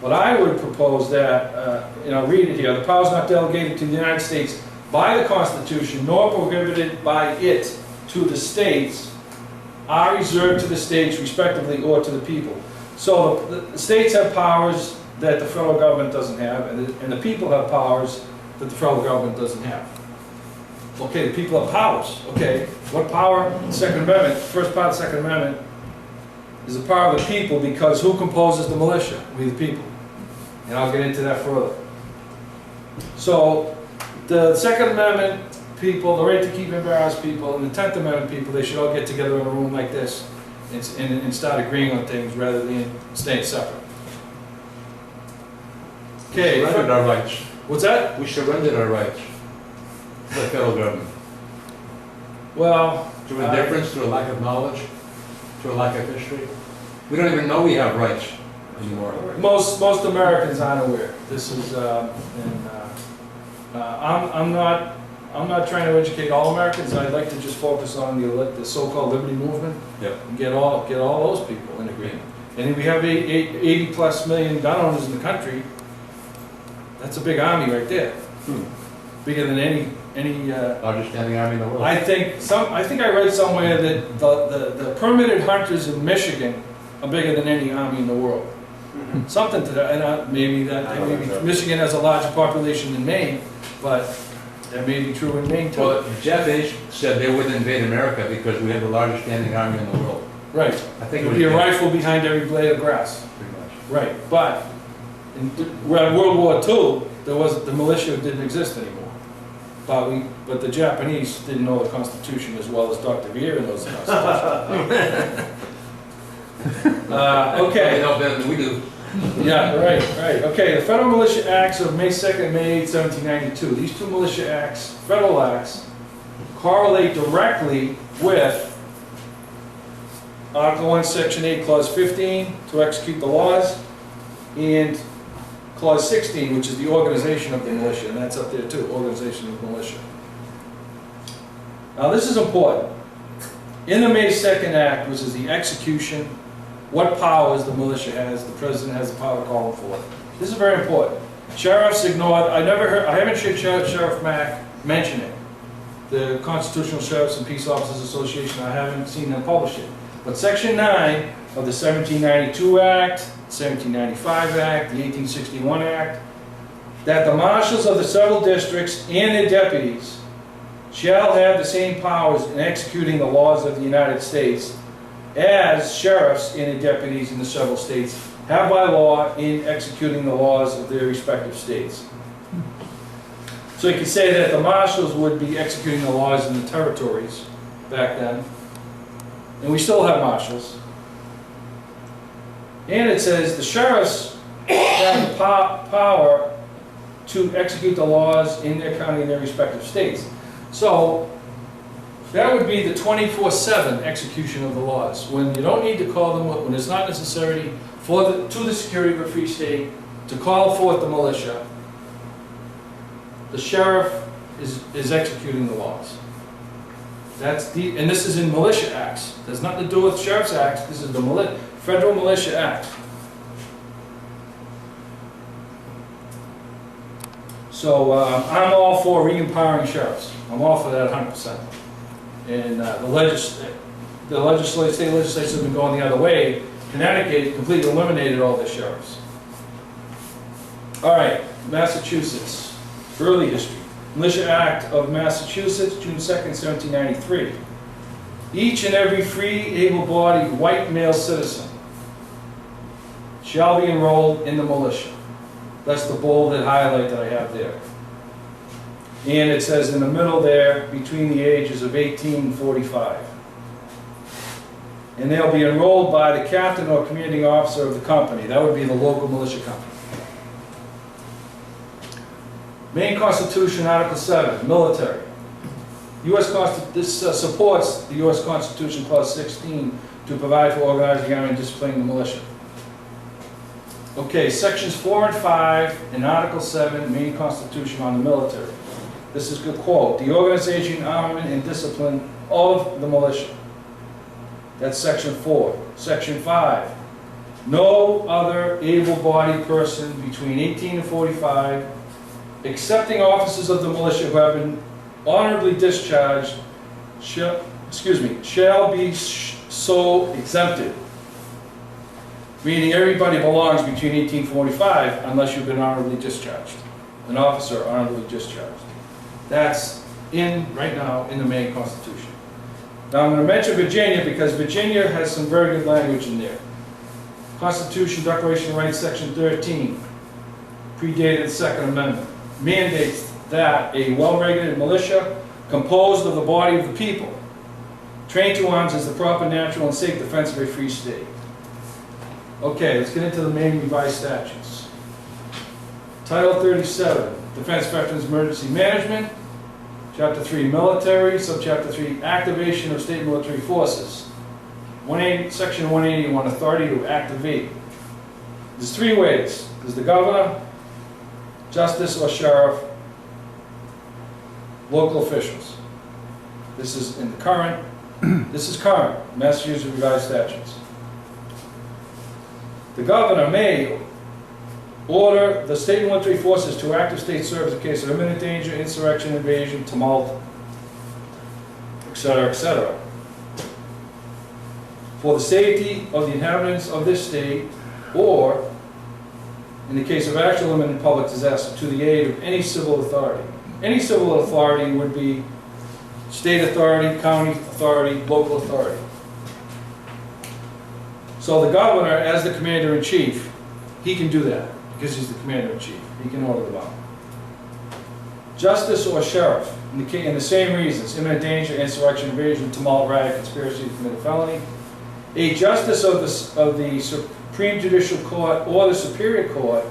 F: But I would propose that, read it here, the power is not delegated to the United States by the Constitution, nor prohibited by it to the states, are reserved to the states respectively or to the people. So the states have powers that the federal government doesn't have, and the people have powers that the federal government doesn't have. Okay, the people have powers. Okay, what power? The Second Amendment, the first part of the Second Amendment is the power of the people, because who composes the militia? We the people. And I'll get into that further. So the Second Amendment people, the right to keep and bear arms people, and the 10th Amendment people, they should all get together in a room like this and start agreeing on things rather than staying separate. Okay.
G: We surrendered our rights.
F: What's that?
G: We surrendered our rights to the federal government.
F: Well,
G: Through indifference, through a lack of knowledge, through a lack of history. We don't even know we have rights anymore.
F: most Americans aren't aware. This is, I'm not trying to educate all Americans. I'd like to just focus on the so-called liberty movement.
G: Yep.
F: And get all those people in agreement. And we have 80+ million gun owners in the country. That's a big army right there. Bigger than any.
G: Largest standing army in the world.
F: I think I read somewhere that the permitted hunters in Michigan are bigger than any army in the world. Something to that, and maybe Michigan has a larger population than Maine, but that may be true in Maine too.
G: Well, Jeff H. said they wouldn't invade America because we have the largest standing army in the world.
F: Right.
G: I think
F: There'd be a rifle behind every blade of grass.
G: Pretty much.
F: Right, but in World War II, the militia didn't exist anymore. but the Japanese didn't know the Constitution as well as Dr. Vieira knows the Constitution.
G: They
F: Okay,
G: know better than we do.
F: yeah, right. Okay, the Federal Militia Acts of May 2nd, May 8th, 1792. These two militia acts, federal acts, correlate directly with Article 1, Section 8, Clause 15, to execute the laws, and Clause 16, which is the organization of the militia, and that's up there too, organization of the militia. Now this is important. In the May 2nd Act, which is the execution, what powers the militia has, the president has the power to call them forth. This is very important. Sheriffs ignored, I haven't heard Sheriff Mack mention it. The Constitutional Sheriffs and Peace Officers Association, I haven't seen them publish it. But Section 9 of the 1792 Act, 1795 Act, the 1861 Act, that the marshals of the several districts and their deputies shall have the same powers in executing the laws of the United States as sheriffs and their deputies in the several states have by law in executing the laws of their respective states. So you could say that the marshals would be executing the laws in the territories back then, and we still have marshals. And it says the sheriffs have the power to execute the laws in their county and their respective states. So that would be the 24/7 execution of the laws. When you don't need to call them, when it's not necessary to the security of a free state to call forth the militia, the sheriff is executing the laws. And this is in militia acts. There's nothing to do with sheriff's acts. This is the Federal Militia Act. So I'm all for re-empowering sheriffs. I'm all for that 100%. And the state legislatures have been going the other way. Connecticut completely eliminated all the sheriffs. All right, Massachusetts, early history. Militia Act of Massachusetts, June 2nd, 1793. Each and every free, able-bodied white male citizen shall be enrolled in the militia. That's the bolded highlight that I have there. And it says in the middle there, between the ages of 18 and 45. And they'll be enrolled by the captain or commanding officer of the company. That would be the local militia company. Maine Constitution, Article 7, military. This supports the U.S. Constitution, Clause 16, to provide for organizing, arming, and disciplining the militia. Okay, Sections 4 and 5 in Article 7, Maine Constitution on the military. This is a good quote. The organization, armament, and discipline of the militia. That's Section 4. Section 5. No other able-bodied person between 18 and 45, excepting officers of the militia who have been honorably discharged, shall be so exempted. Meaning everybody belongs between 18 and 45 unless you've been honorably discharged. An officer honorably discharged. That's right now in the Maine Constitution. Now I'm going to mention Virginia because Virginia has some very good language in there. Constitution, Declaration of Rights, Section 13, predated the Second Amendment, mandates that a well-regulated militia composed of the body of the people, trained to arms as the proper, natural, and safe defense of a free state. Okay, let's get into the Maine Revised Statutes. Title 37, Defense Veterans Emergency Management. Chapter 3, Military. Subchapter 3, Activation of State Military Forces. Section 181, Authority to activate. There's three ways. There's the governor, justice or sheriff, local officials. This is in the current, this is current, Massachusetts Revised Statutes. The governor may order the state military forces to active state service in case of imminent danger, insurrection, invasion, tumult, etc., etc. For the safety of the inhabitants of this state, or, in the case of actual imminent public disaster, to the aid of any civil authority. Any civil authority would be state authority, county authority, local authority. So the governor, as the commander-in-chief, he can do that because he's the commander-in-chief. He can order them out. Justice or sheriff. And the same reasons: imminent danger, insurrection, invasion, tumult, riot, conspiracy to commit a felony. A justice of the Supreme Judicial Court or the Superior Court,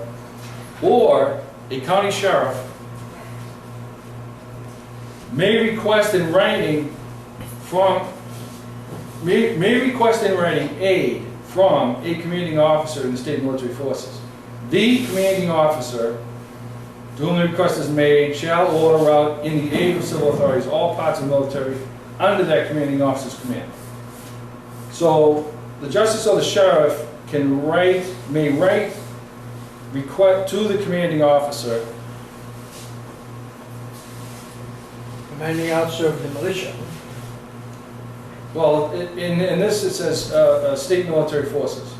F: or a county sheriff, may request in writing aid from a commanding officer in the state military forces. The commanding officer, to whom the request is made, shall order out in the aid of civil authorities all parts of the military under that commanding officer's command. So the justice or the sheriff may write request to the commanding officer.
C: Commanding officer of the militia.
F: Well, in this it says state military forces.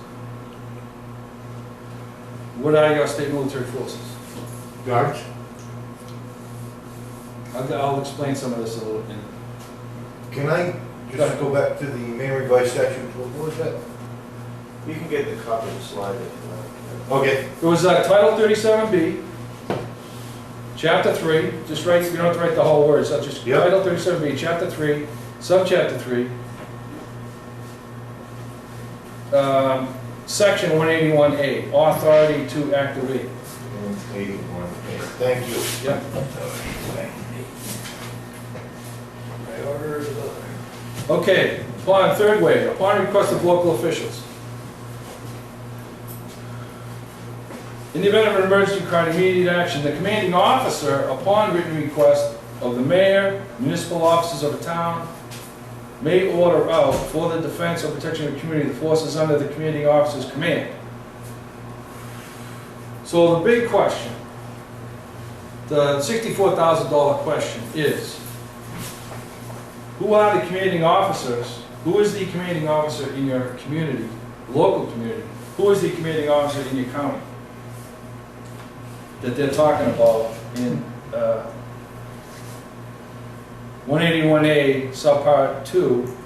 F: What are your state military forces?
B: Guards?
F: I'll explain some of this a little bit.
B: Can I just go back to the main revised statute? What was that?
A: You can get the copy of the slide if you like.
B: Okay.
F: It was Title 37B, Chapter 3, just write, you don't have to write the whole word, so just
B: Yep.
F: Title 37B, Chapter 3, Subchapter 3, Section 181A, Authority to Activate.
B: 81. Thank you.
F: Yep.
C: By order of the...
F: Okay, third way, upon request of local officials. In the event of an emergency requiring immediate action, the commanding officer, upon written request of the mayor, municipal officers of the town, may order out for the defense or protection of the community the forces under the commanding officer's command. So the big question, the $64,000 question is, who are the commanding officers? Who is the commanding officer in your community, local community? Who is the commanding officer in your county that they're talking about in 181A subpart 2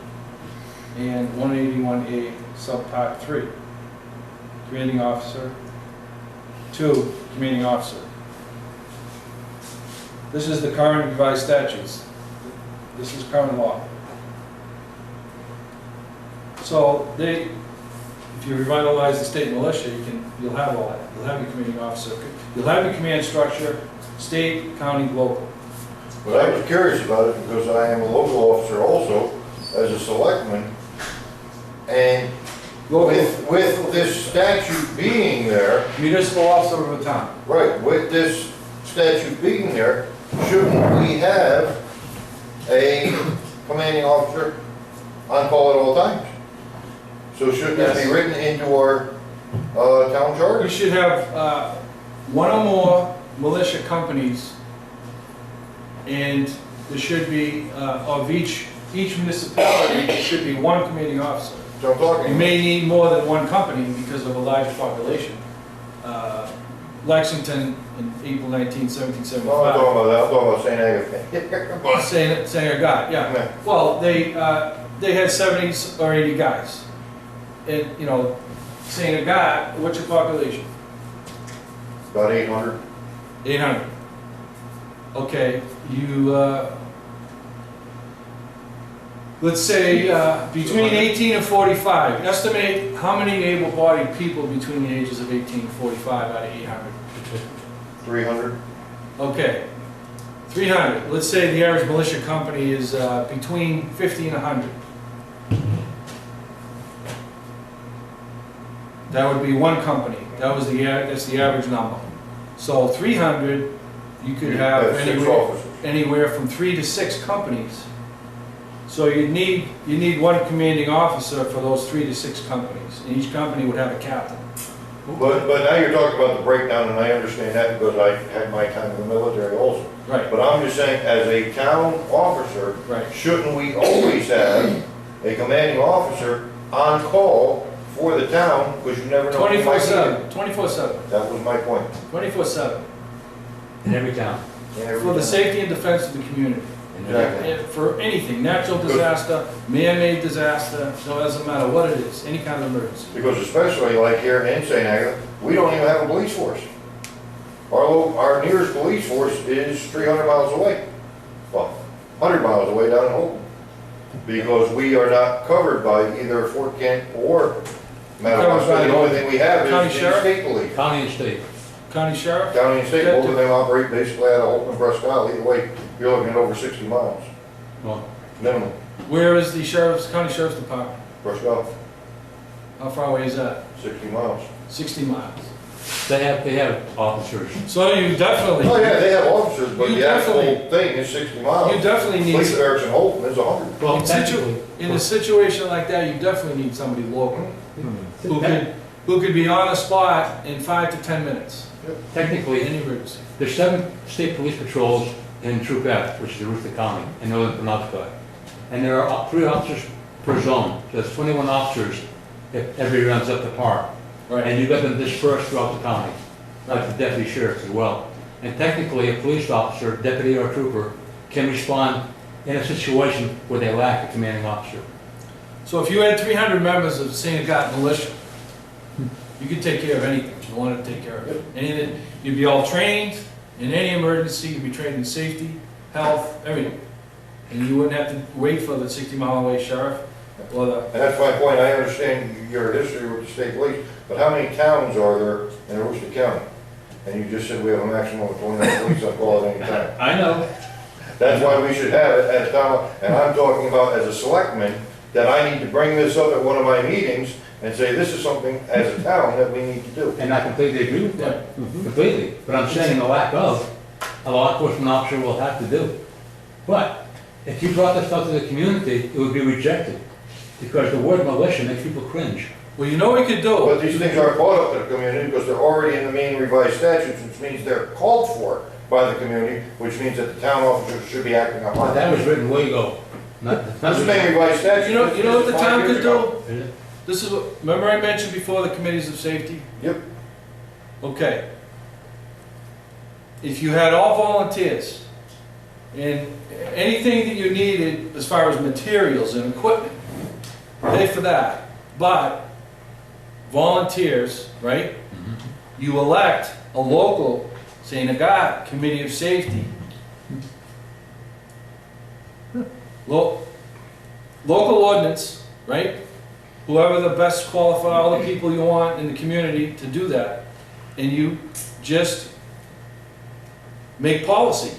F: and 181A subpart 3? Commanding officer, 2, commanding officer. This is the current revised statutes. This is current law. So if you revitalize the state militia, you'll have all that. You'll have your commanding officer. You'll have your command structure, state, county, local.
B: But I was curious about it because I am a local officer also, as a selectman. And with this statute being there,
F: Municipal officer of a town.
B: right, with this statute being there, shouldn't we have a commanding officer on call at all times? So shouldn't that be
F: Yes.
B: written into our town
F: You
B: charter?
F: should have one or more militia companies, and there should be, of each municipality, there should be one commanding officer.
B: So I'm talking.
F: You may need more than one company because of a larger population. Lexington in April 19,
B: No, I'm
F: 1775.
B: talking about that, I'm talking about St. Agatha.
F: Saying a guy, yeah.
B: Yeah.
F: Well, they had 70 or 80 guys. And, you know, saying a guy, what's your population?
B: About 800.
F: 800. Okay, you, let's say, between 18 and 45, estimate how many able-bodied people between the ages of 18 and 45 out of 800.
B: 300.
F: Okay, 300. Let's say the average militia company is between 50 and 100. That would be one company. That's the average number. So 300, you could have
B: That's 6 officers.
F: anywhere from 3 to 6 companies. So you need one commanding officer for those 3 to 6 companies, and each company would have a captain.
B: But now you're talking about the breakdown, and I understand that because I had my time in the military also.
F: Right,
B: But I'm just saying, as a town officer,
F: right.
B: shouldn't we always have a commanding officer on call for the town, because you never know. when you might need it.
F: 24/7,
B: That was my point.
F: 24/7,
G: In every town.
F: for the safety and defense of the community.
B: Exactly.
F: For anything, natural disaster, man-made disaster, so it doesn't matter what it is, any kind of emergency.
B: Because especially like here in St. Agatha, we don't even have a police force. Our nearest police force is 300 miles away. well, 100 miles away down in Holton. Because we are not covered by either Fort Kent or Madawaska. The only thing we have
F: County
B: is the
F: sheriff?
B: state police.
G: County and state.
F: County sheriff?
B: County and state, both of them operate basically out of Holton and Presque Isle. Either way, you're looking at over 60 miles,
G: Well,
B: minimum,
F: Where is the county sheriff's department?
B: Presque Isle,
F: How far away is that?
B: 60 miles.
F: 60 miles.
G: they have officers.
F: So you definitely.
B: Oh, yeah, they have officers, but
F: You
B: the actual
F: definitely-
B: thing is 60 miles.
F: You definitely need.
B: Police barracks in Holton is 100.
G: Well,
F: In
G: technically,
F: in a situation like that, you definitely need somebody local, who could be on the spot in 5 to 10 minutes,
G: technically,
F: any emergency.
G: there's 7 state police patrols in Troop F, which is Aroostook County, in northern Penobscot. And there are 3 officers per zone, so that's 21 officers if everybody runs up the park. And you've got them dispersed throughout the county, like the deputy sheriff as well. And technically, a police officer, deputy or trooper, can respond in a situation where they lack a commanding officer.
F: So if you had 300 members of St. Agatha Militia, you could take care of anything you wanted to take care of. Anything, you'd be all trained in any emergency, you'd be trained in safety, health, everything. And you wouldn't have to wait for the 60-mile-away sheriff or the,
B: And that's my point, I understand your history with the state police, but how many towns are there in Aroostook County? And you just said we have a maximum of 29 police on call at any time.
G: I know.
B: That's why we should have it at a town, and I'm talking about as a selectman, that I need to bring this up at one of my meetings and say, this is something as a town that we need to do.
G: And I completely agree with that, completely. But I'm saying the lack of, a law enforcement officer will have to do. But if you brought this up to the community, it would be rejected. Because the word militia makes people cringe.
F: well, you know what we could do?
B: But these things aren't brought up to the community because they're already in the main revised statutes, which means they're called for by the community, which means that the town officers should be acting
G: But
B: upon.
G: that was written way ago.
B: This is main revised statute.
F: You know what the town could do?
G: Is it?
F: This is what, remember I mentioned before the committees of safety?
B: Yep.
F: Okay. If you had all volunteers, and anything that you needed as far as materials and equipment, pay for that. But volunteers, right? You elect a local, St. Agatha Committee of Safety. Local ordinance, right? Whoever the best qualified, all the people you want in the community to do that. And you just make policy.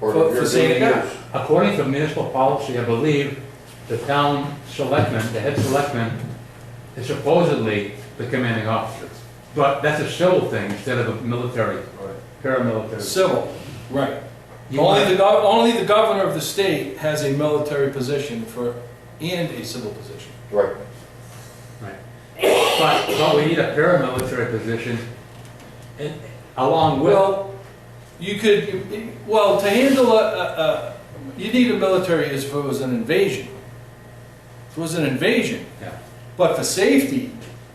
B: Or
F: For
B: your
F: St.
B: duty
F: Agatha.
B: is-
G: According to municipal policy, I believe, the town selectman, the head selectman, is supposedly the commanding officer. But that's a civil thing instead of a military or paramilitary.
F: Civil, right.
G: You
F: Only
G: might-
F: only the governor of the state has a military position and a civil position.
B: Right.
G: But we need a paramilitary position and along with,
F: Well, you could, well, to handle you need a military if it was an invasion. If it was an invasion.
G: Yeah.
F: But for safety,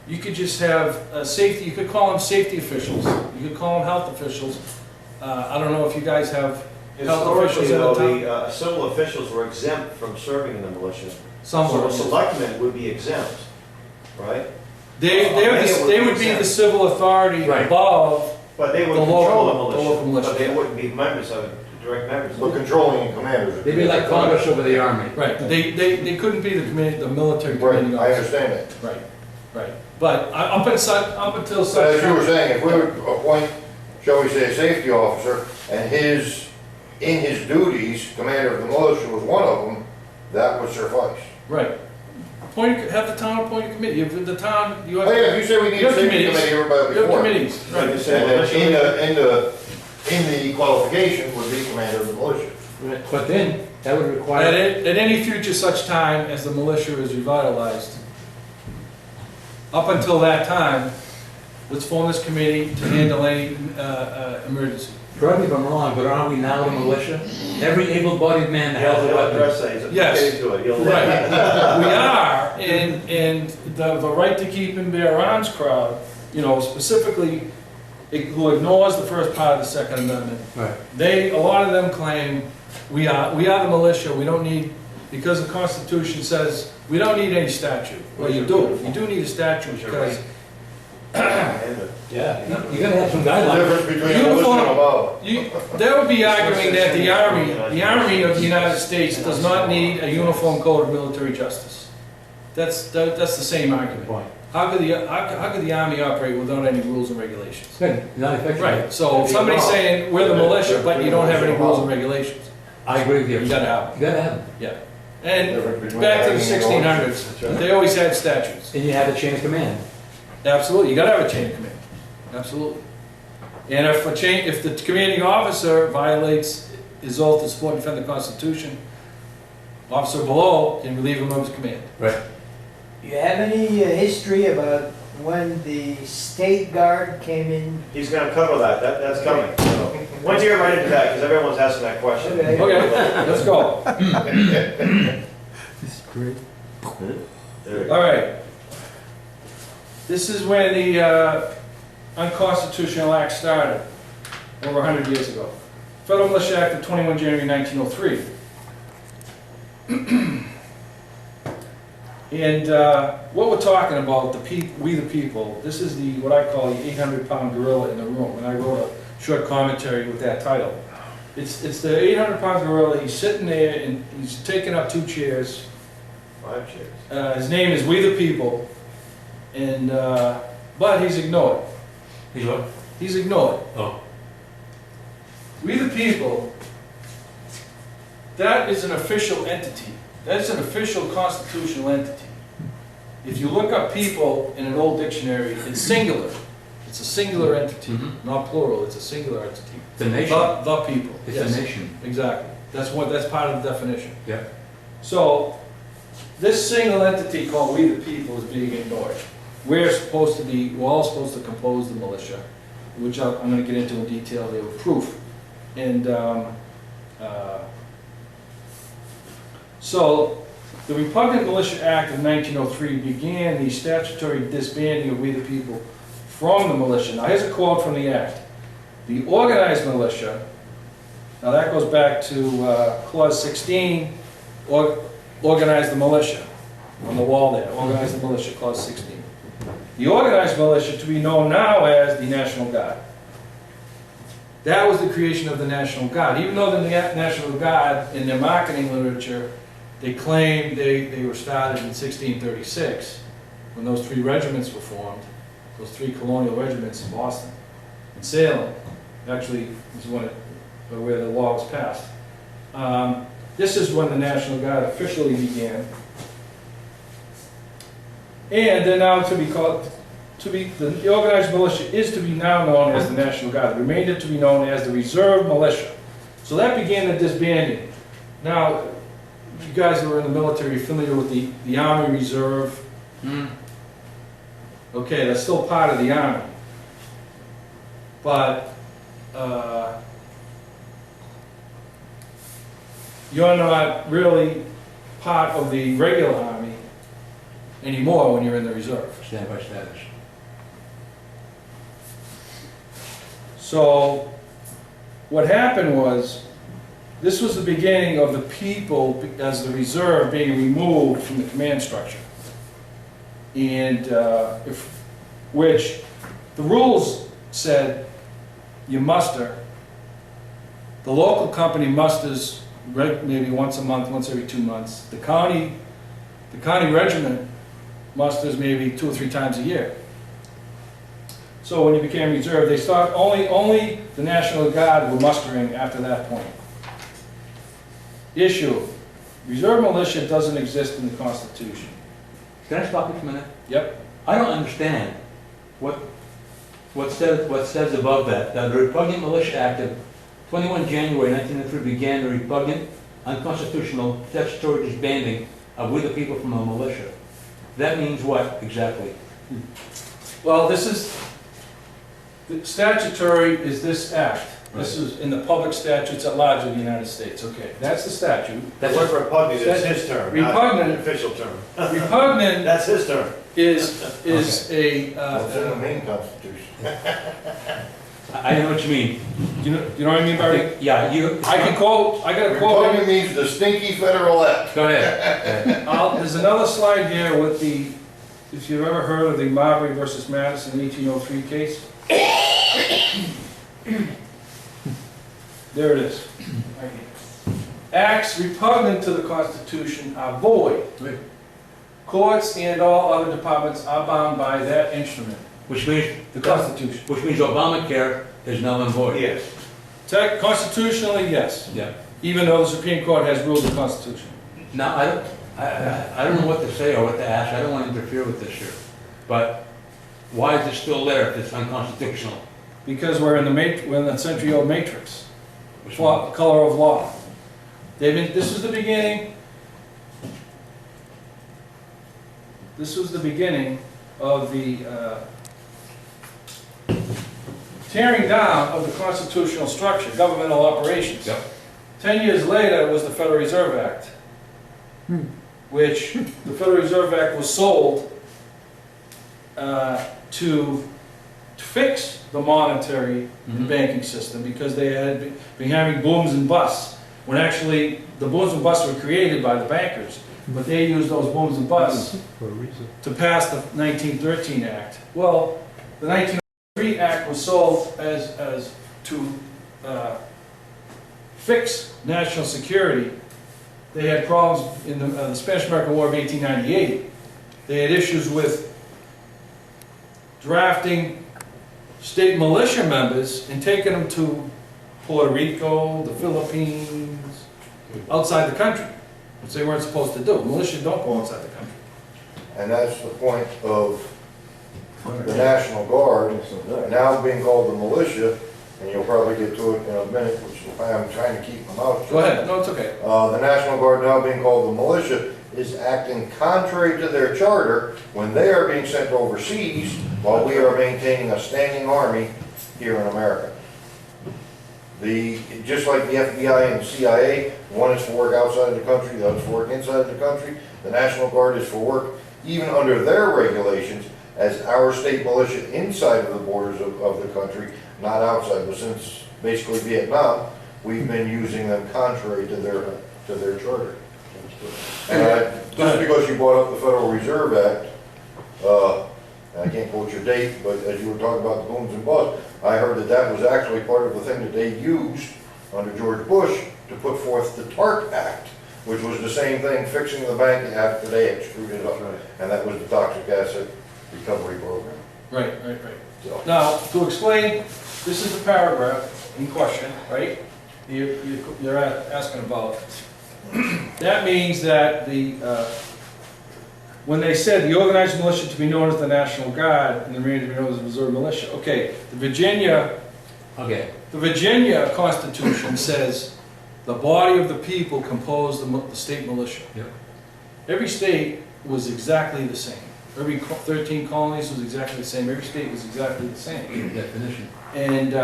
F: you could just have safety, you could call them safety officials. You could call them health officials. I don't know if you guys have health officials
A: Historically,
F: in the
A: though,
F: town.
A: the civil officials were exempt from serving in the militia.
F: Some
A: So
F: were.
A: a selectman would be exempt, right?
F: They would be the civil authority
G: Right.
F: above.
A: But they would
F: The
A: control
F: local
A: the militia,
F: militia.
A: but they wouldn't be members of it, direct members.
B: But controlling commanders.
G: they'd be like Congress over the army.
F: Right, they couldn't be the military
B: Right,
F: commanding
B: I
F: officer.
B: understand that.
F: Right. But up until
B: But
F: such
B: as you were
F: time.
B: saying, if we would appoint, shall we say, a safety officer, and in his duties, commander of the militia was one of them, that would suffice.
F: Right. Have the town appoint a committee. If the town, you
B: Oh,
F: have
B: yeah, you said we need
F: Your
B: a safety
F: committees.
B: committee, everybody
F: your
B: before.
F: committees.
A: Like you
F: Right.
A: said,
B: And
A: militia-
B: in the qualification would be commander of the militia.
G: But then, that would
F: At
G: require,
F: any future such time as the militia is revitalized, up until that time, let's form this committee to handle any emergency.
G: correct me if I'm wrong, but aren't we now the militia? Every able-bodied man that
A: Yeah,
G: has a
A: they'll
G: weapon.
A: address things.
F: Yes.
A: Get into it. You'll-
F: Right, we are, and the right to keep and bear arms crowd, specifically, who ignores the first part of the Second Amendment,
G: Right.
F: a lot of them claim, we are the militia, we don't need, because the Constitution says, we don't need any statute. Well, you do need a statute,
A: You're
F: because
G: Yeah, you gotta have some
B: The
G: guidelines.
B: difference between a militia and a mob.
F: That would be arguing that the Army of the United States does not need a uniform code of military justice. That's the same
G: Good
F: argument.
G: point.
F: How could the Army operate without any rules and regulations?
G: Good, not effective.
F: Right, so if somebody's saying, we're the militia, but you don't have any rules and regulations,
G: I agree with you.
F: you gotta have them,
G: You gotta have them.
F: yeah. And back to the 1600s, they always had statutes.
G: And you have a chain of command.
F: Absolutely, you gotta have a chain of command, absolutely. And if the commanding officer violates his oath to support and defend the Constitution, officer below can relieve him of his command.
G: Right.
C: Do you have any history about when the state guard came in?
A: He's gonna cover that, that's coming. So, why don't you get right into that, because everyone's asking that question.
C: Okay.
F: Okay, let's go.
E: This is great.
A: There we go.
F: All right. This is when the unconstitutional act started, over 100 years ago. Federal Militia Act of 21 January 1903. And what we're talking about, we the people, this is what I call the 800-pound gorilla in the room, and I wrote a short commentary with that title. It's the 800-pound gorilla, he's sitting there and he's taking up 2 chairs.
A: 5 chairs.
F: His name is We the People, and but he's ignored.
G: He's what?
F: He's ignored.
G: Oh.
F: We the People, that is an official entity. That's an official constitutional entity. If you look up people in an old dictionary, it's singular. It's a singular entity,
G: Mhm.
F: not plural, it's a singular entity.
G: The nation.
F: The people.
G: It's
F: Yes,
G: a nation.
F: exactly. That's part of the definition.
G: Yeah.
F: So, this single entity called We the People is being ignored. We're all supposed to compose the militia, which I'm going to get into in detail there with proof. And so, the Repugnant Militia Act of 1903 began the statutory disbanding of We the People from the militia. Now, here's a quote from the act. The organized militia, now that goes back to clause 16, organize the militia, on the wall there, organize the militia, clause 16. The organized militia to be known now as the National Guard. That was the creation of the National Guard. Even though the National Guard, in their marketing literature, they claimed they were started in 1636, when those 3 regiments were formed, those 3 colonial regiments in Boston, and Salem, actually, is where the law was passed. This is when the National Guard officially began. And they're now the organized militia is to be now known as the National Guard. The remainder to be known as the Reserve Militia. So that began the disbanding. Now, you guys who are in the military are familiar with the Army Reserve. Okay, that's still part of the Army. But you're not really part of the regular Army anymore when you're in the reserve.
G: Standby status.
F: So what happened was, this was the beginning of the people as the reserve being removed from the command structure. And which the rules said you muster. The local company musters maybe once a month, once every 2 months. The county regiment musters maybe 2 or 3 times a year. So when you became reserve, they stopped, only the National Guard were mustering after that point. Issue, reserve militia doesn't exist in the Constitution.
G: Can I stop you for a minute?
F: Yep.
G: I don't understand what says above that the Repugnant Militia Act of 21 January 1903 began the repugnant, unconstitutional, statutory disbanding of We the People from the militia. That means what exactly?
F: Well, the statutory is this act. This is in the public statutes at large of the United States. Okay, that's the statute.
A: The word repugnant is his term, not
F: Repugnant.
A: an official term.
F: Repugnant
A: That's his term.
F: is
B: It's in the main constitution.
G: I know what you mean.
F: you know what I mean, Barry?
G: Yeah,
F: I got a quote.
B: Repugnant means the stinky federal act.
G: Go ahead.
F: There's another slide here with the if you've ever heard of the Marbury versus Madison 1803 case. There it is, right here. Acts repugnant to the Constitution are void.
G: Right.
F: Courts and all other departments are bound by that instrument,
G: Which means,
F: the Constitution.
G: which means Obamacare is null and void.
A: Yes.
F: Constitutionally, yes,
G: Yeah.
F: even though the Supreme Court has ruled the Constitution.
G: Now, I don't know what to say or what to ask, I don't want to interfere with this here, but why is it still there if it's unconstitutional?
F: Because we're in the century-old matrix,
G: Which
F: color of law. This was the beginning. This was the beginning of the tearing down of the constitutional structure, governmental operations.
G: Yep.
F: 10 years later was the Federal Reserve Act, which the Federal Reserve Act was sold to fix the monetary and banking system because they had been having booms and busts, when actually the booms and busts were created by the bankers, but they used those booms and busts
E: For a reason.
F: to pass the 1913 Act. Well, the 1903 Act was sold as to fix national security. They had problems in the Spanish-American War of 1898. They had issues with drafting state militia members and taking them to Puerto Rico, the Philippines, outside the country, which they weren't supposed to do. Militia don't go outside the country.
B: And that's the point of the National Guard, now being called the militia, and you'll probably get to it in a minute, which I'm trying to keep my mouth shut.
F: Go ahead, no, it's okay.
B: The National Guard, now being called the militia, is acting contrary to their charter when they are being sent overseas while we are maintaining a standing army here in America. Just like the FBI and the CIA, one is for work outside of the country, the other is for work inside of the country. The National Guard is for work even under their regulations as our state militia inside of the borders of the country, not outside. But since basically Vietnam, we've been using them contrary to their charter. And just because you brought up the Federal Reserve Act, and I can't quote your date, but as you were talking about the booms and busts, I heard that was actually part of the thing that they used under George Bush to put forth the TARP Act, which was the same thing, fixing the bank after they had screwed it up.
A: Right.
B: And that was the Toxic Asset Recovery Program.
F: Right.
B: So,
F: Now, to explain, this is the paragraph in question, right? You're asking about. That means that when they said the organized militia to be known as the National Guard and the Marine to be known as the Reserve Militia, okay, the Virginia Constitution says the body of the people compose the state militia.
G: Yep.
F: Every state was exactly the same. Every 13 colonies was exactly the same. Every state was exactly the same.
G: Definition.
F: And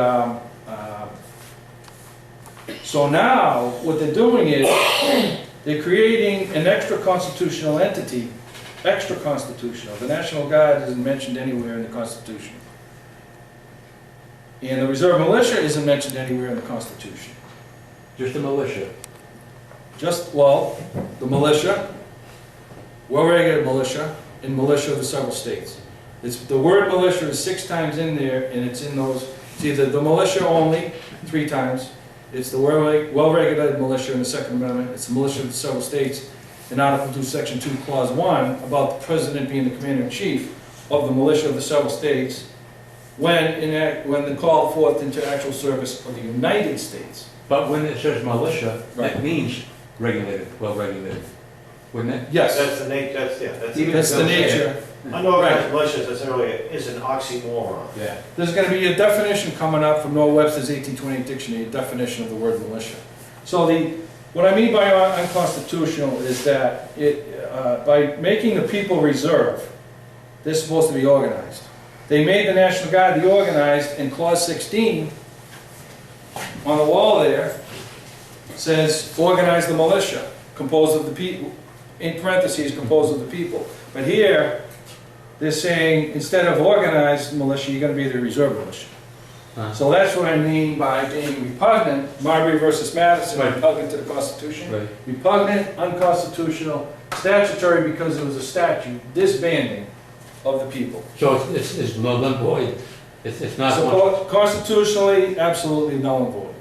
F: so now what they're doing is they're creating an extra constitutional entity, extra constitutional. The National Guard isn't mentioned anywhere in the Constitution. And the Reserve Militia isn't mentioned anywhere in the Constitution.
G: Just the militia.
F: The militia, well-regulated militia, and militia of the several states. The word militia is 6 times in there, and it's in those, it's either the militia only, 3 times, it's the well-regulated militia in the Second Amendment, it's the militia of the several states, in Article 2, Section 2, Clause 1, about the President being the Commander-in-Chief of the militia of the several states, when they call forth into actual service of the United States.
G: But when it says militia,
F: Right.
G: that means regulated, well-regulated, wouldn't it?
F: Yes,
A: That's the nature,
F: that's the nature.
A: Unorganized militia necessarily is an oxymoron.
G: Yeah.
F: There's going to be a definition coming up from Noah Webster's 1828 dictionary, a definition of the word militia. So what I mean by unconstitutional is that by making the people reserve, they're supposed to be organized. They made the National Guard the organized, and Clause 16 on the wall there says organize the militia, composed of the people, in parentheses, composed of the people. But here, they're saying, instead of organized militia, you're going to be the reserve militia. So that's what I mean by being repugnant. Marbury versus Madison,
G: Right.
F: repugnant to the Constitution.
G: Right.
F: Repugnant, unconstitutional, statutory because it was a statute, disbanding, of the people.
G: So it's null and void. It's not.
F: So constitutionally, absolutely null and void.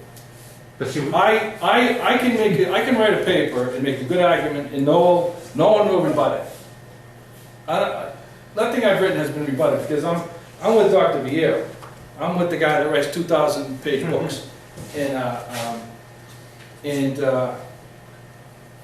G: But see,
F: I can write a paper and make a good argument, and no one will rebut it. Nothing I've written has been rebutted, because I'm with Dr. Vieira. I'm with the guy that writes 2,000-page books. And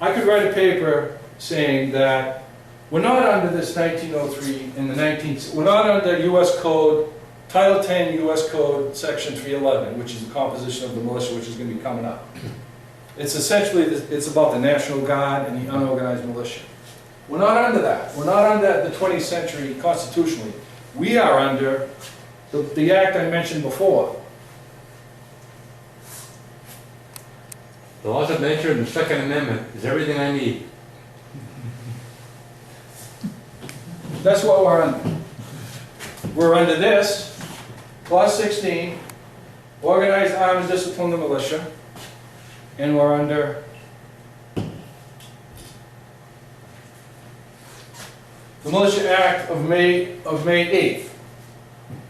F: I could write a paper saying that we're not under this 1903 in the 19th, we're not under U.S. Code, Title 10 U.S. Code, Section 311, which is the composition of the militia, which is going to be coming up. It's essentially, it's about the National Guard and the unorganized militia. We're not under that. We're not under the 20th century constitutionally. We are under the act I mentioned before.
G: the laws of nature and the Second Amendment is everything I need.
F: That's what we're under. We're under this, Clause 16, organized, arm, and discipline the militia, and we're under the Militia Act of May 8th.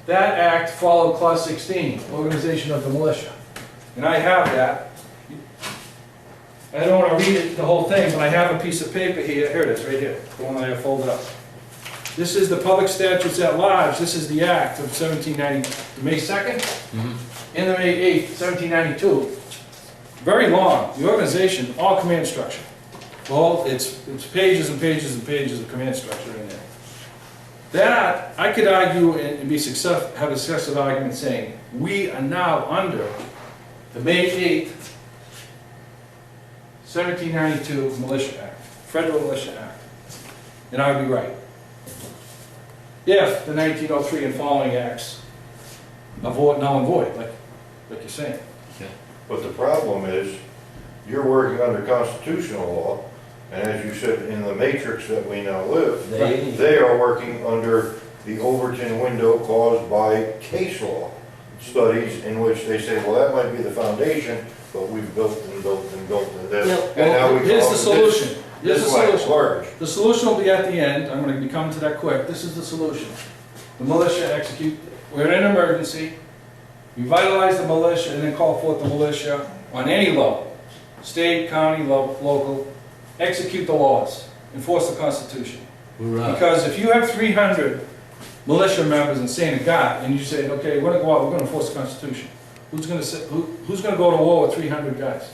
F: That act followed Clause 16, organization of the militia. And I have that. I don't want to read it, the whole thing, but I have a piece of paper here. Here it is, right here, the one that I have folded up. This is the public statutes at large. This is the act of 1790, May 2nd, and the May 8th, 1792. Very long. The organization, all command structure. Well, it's pages and pages and pages of command structure in there. That, I could argue and have a successive argument saying, we are now under the May 8th, 1792 Militia Act, Federal Militia Act. And I would be right. If the 1903 and following acts are null and void, like you're saying.
B: But the problem is, you're working under constitutional law, and as you said, in the matrix that we now live, they are working under the Overton window caused by case law studies in which they say, well, that might be the foundation, but we've built and built and built and this.
F: Yep.
B: And now
F: Well,
B: we
F: here's
B: call
F: the
B: it
F: solution. Here's
B: this
F: the
B: like
F: solution.
B: large.
F: The solution will be at the end. I'm going to be coming to that quick. This is the solution. The militia execute. We're in an emergency. Revitalize the militia and then call forth the militia on any level, state, county, local. Execute the laws. Enforce the Constitution.
G: Hoorah.
F: Because if you have 300 militia members in St. God and you say, okay, we're going to go out, we're going to enforce the Constitution. Who's going to go to war with 300 guys?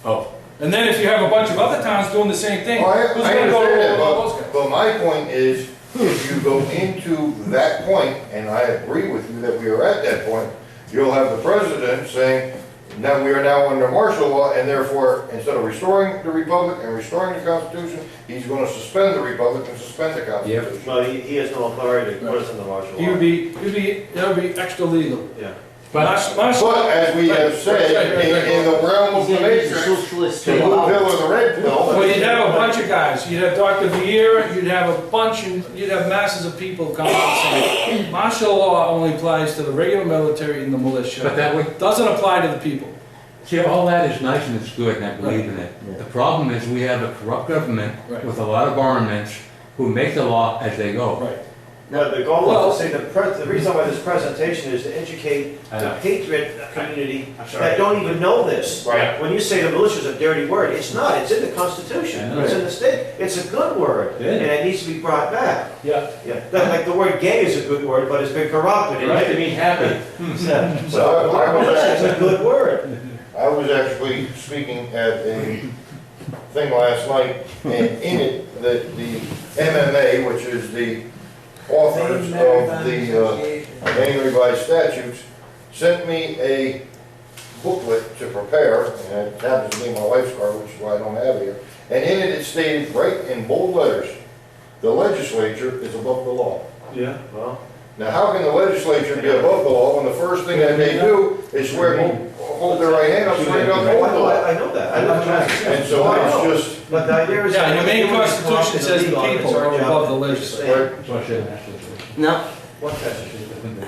G: Oh,
F: And then if you have a bunch of other towns doing the same thing,
B: Well,
F: who's
B: I
F: going to go to
B: understand
F: war
B: that,
F: with those guys?
B: but my point is, if you go into that point, and I agree with you that we are at that point, you'll have the president saying, now we are now under martial law, and therefore, instead of restoring the republic and restoring the Constitution, he's going to suspend the republic and suspend the Constitution.
A: Well, he has no authority to put us in the martial
F: He
A: law.
F: would be extra legal.
A: Yeah.
G: but
B: But as we have said, in the realm of the matrix,
D: Socialist.
B: the blue pill or the red pill.
F: Well, you'd have a bunch of guys. You'd have Dr. Vieira, you'd have a bunch, and you'd have masses of people come out and say, martial law only applies to the regular military and the militia.
G: But that would-
F: Doesn't apply to the people.
G: see, all that is nice and it's good, and I believe in it.
D: Yeah.
G: The problem is we have a corrupt government
F: Right.
G: with a lot of armaments who make the law as they go.
F: Right.
A: But the goal
F: Well-
A: is to say, the reason why this presentation is to educate
G: I
A: the
G: know.
A: patriot community
G: I'm sorry.
A: that don't even know this.
B: Right.
A: When you say the militia is a dirty word, it's not, it's in the Constitution,
G: I know.
A: it's in the state, it's a good word,
G: Yeah.
A: and it needs to be brought back.
F: Yeah.
A: Yeah, like the word gay is a good word, but it's been corrupted,
G: It
A: right?
G: used to mean happy.
A: So, militia is a good word.
B: I was actually speaking at a thing last night, and in it, that the MMA, which is the authors of the Maine Revised Statutes, sent me a booklet to prepare, and it happens to be my wife's card, which is why I don't have it here. And in it, it stated right in bold letters, the legislature is above the law.
A: Yeah, well.
B: Now, how can the legislature be above the law when the first thing that they do is swear, hold their right hand up straight up, hold the law?
A: I know that, I live in Massachusetts.
B: And so it's just,
A: But the idea is.
F: Yeah, and the Maine
A: everything is
F: Constitution
A: corrupt and
F: says the
A: illegal, and
F: people
A: it's our
F: are
A: job
F: above the
A: to
F: legislature.
A: say-
G: So I shouldn't ask this.
D: No,
A: What Constitution?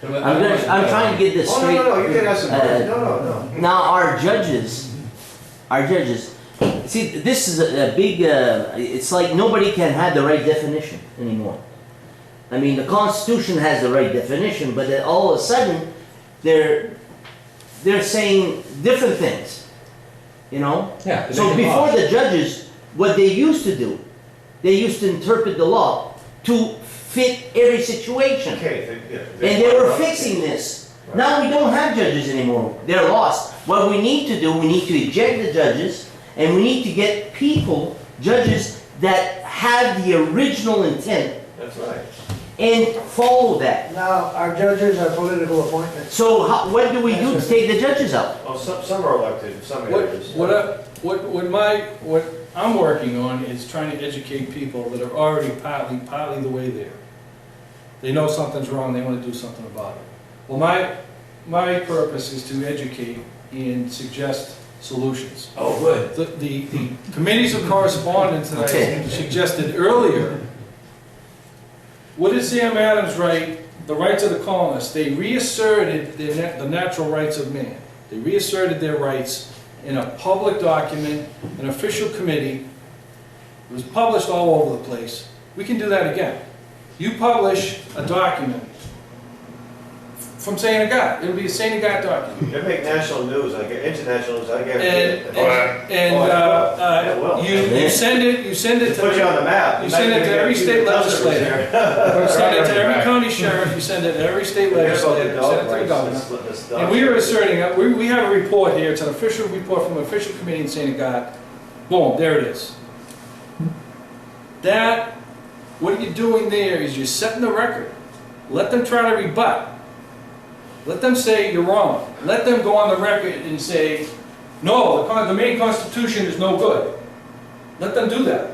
D: I'm trying to get this
A: Oh,
D: straight.
A: no, you can ask some questions. No, no, no.
D: Now, our judges, See, this is a big, it's like nobody can have the right definition anymore. I mean, the Constitution has the right definition, but then all of a sudden, they're saying different things, you know?
G: Yeah.
D: So before the judges, what they used to do, they used to interpret the law to fit every situation.
A: Okay,
D: And they were fixing this. Now we don't have judges anymore. They're lost. What we need to do, we need to eject the judges, and we need to get people, judges, that have the original intent
A: That's right.
D: and follow that.
C: Now, our judges are political appointments.
D: So what do we do to take the judges out?
A: Well, some are elected, in some areas.
F: What I'm working on is trying to educate people that are already partly the way there. They know something's wrong, they want to do something about it. Well, my purpose is to educate and suggest solutions.
D: Oh, good.
F: The committees of correspondence that I suggested earlier, what did Sam Adams write? The rights of the colonists. They reasserted the natural rights of man. They reasserted their rights in a public document, an official committee. It was published all over the place. We can do that again. You publish a document from St. Agatha. It'll be a St. Agatha document.
A: They make national news, I get international news, I guarantee it.
F: You send it to.
A: Put you on the map.
F: You send it to every state legislator. You send it to every county sheriff. You send it to every state legislator. You send it to the governor. And we are asserting, we have a report here. It's an official report from an official committee in St. Agatha. Boom, there it is. What you're doing there is you're setting the record. Let them try to rebut. Let them say you're wrong. Let them go on the record and say, no, the main Constitution is no good. Let them do that.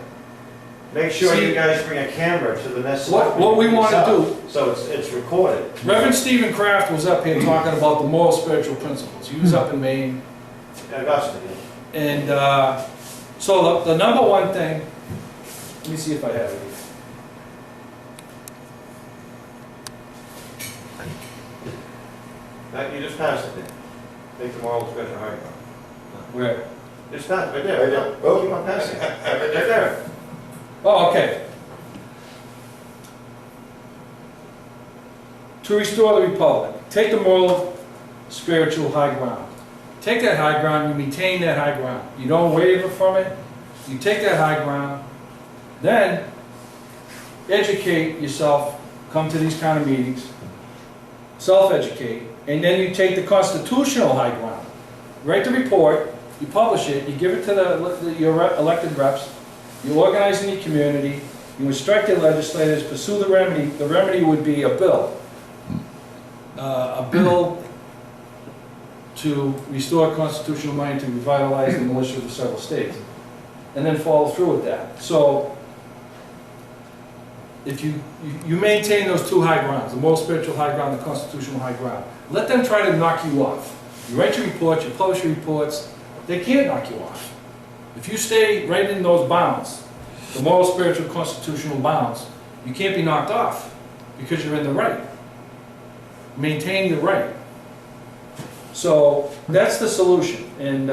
A: Make sure
F: See,
A: you guys bring a camera to the next.
F: What we want to do.
A: So it's recorded.
F: Reverend Stephen Kraft was up here talking about the moral spiritual principles. He was up in Maine.
A: Augusta.
F: And so the number one thing, let me see if I have it here.
A: You just passed it there. Take the moral special high ground.
F: Where?
A: It's not, right there.
B: Right there.
A: Oh, keep on passing. Right there.
F: Oh, okay. To restore the republic, take the moral, spiritual high ground. Take that high ground, you maintain that high ground. You don't waver from it. You take that high ground, then educate yourself, come to these kind of meetings, self-educate, and then you take the constitutional high ground. Write the report, you publish it, you give it to your elected reps, you organize in your community, you instruct your legislators, pursue the remedy. The remedy would be a bill. A bill to restore constitutional money to revitalize the militia of the several states. And then follow through with that. So, if you maintain those two high grounds, the moral spiritual high ground, the constitutional high ground, let them try to knock you off. You write your reports, you publish your reports, they can't knock you off. If you stay right in those bounds, the moral spiritual constitutional bounds, you can't be knocked off because you're in the right. Maintain your right. So that's the solution. And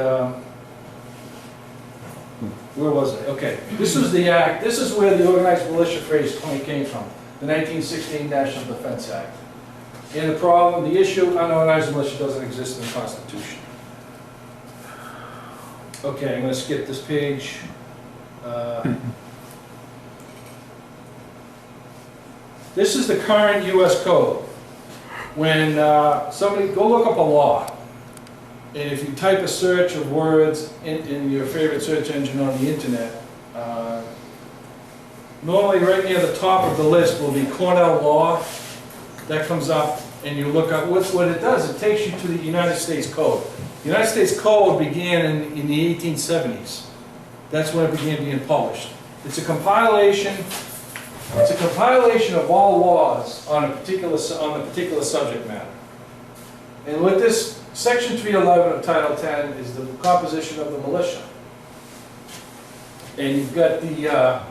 F: where was it? Okay, this was the act. This is where the organized militia phrase came from, the 1916 National Defense Act. And the problem, the issue, unorganized militia doesn't exist in the Constitution. Okay, I'm going to skip this page. This is the current U.S. code. When somebody, go look up a law. And if you type a search of words in your favorite search engine on the internet, normally right near the top of the list will be Cornell Law. That comes up and you look up what it does. It takes you to the United States Code. The United States Code began in the 1870s. That's when it began being published. It's a compilation. It's a compilation of all laws on a particular subject matter. And with this, Section 311 of Title 10 is the composition of the militia. And you've got the,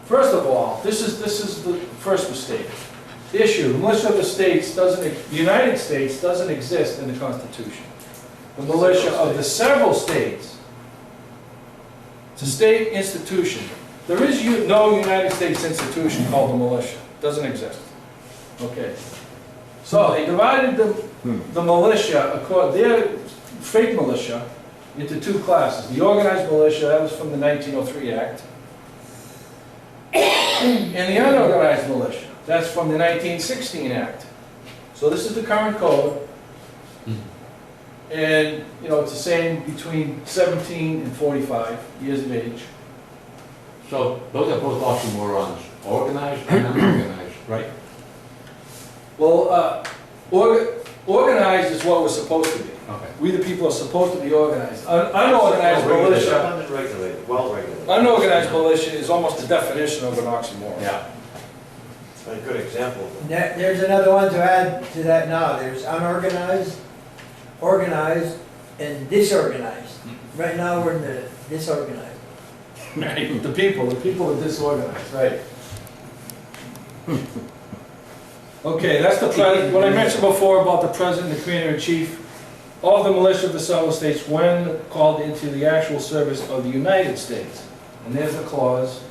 F: first of all, this is the first mistake. Issue, the militia of the states the United States doesn't exist in the Constitution. The militia of the several states It's a state institution. There is no United States institution called the militia. Doesn't exist. Okay. So they divided the militia, their fake militia, into two classes. The organized militia, that was from the 1903 Act. And the unorganized militia, that's from the 1916 Act. So this is the current code. And, you know, it's the same between 17 and 45 years of age.
G: So those are both oxymorons, organized and unorganized, right?
F: Well, organized is what we're supposed to be.
G: Okay.
F: We the people are supposed to be organized. Unorganized militia,
A: Unregulated, well-regulated.
F: unorganized militia is almost the definition of an oxymoron.
G: Yeah.
A: A good example.
C: There's another one to add to that now. There's unorganized, organized, and disorganized. Right now, we're in the disorganized.
F: The people are disorganized, right. Okay, that's the president, what I mentioned before about the president, the commander-in-chief of the militia of the Southern States when called into the actual service of the United States. And there's the clause.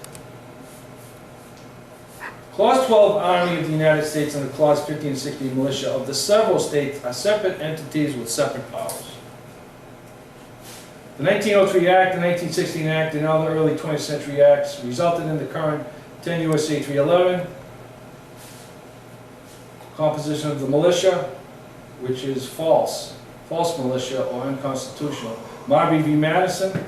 F: Clause 12, Army of the United States, and the Clause 15 and 16, militia of the several states are separate entities with separate powers. The 1903 Act, the 1916 Act, and other early 20th century acts resulted in the current 10 U.S.A. 311 composition of the militia, which is false militia or unconstitutional. Marbury v. Madison,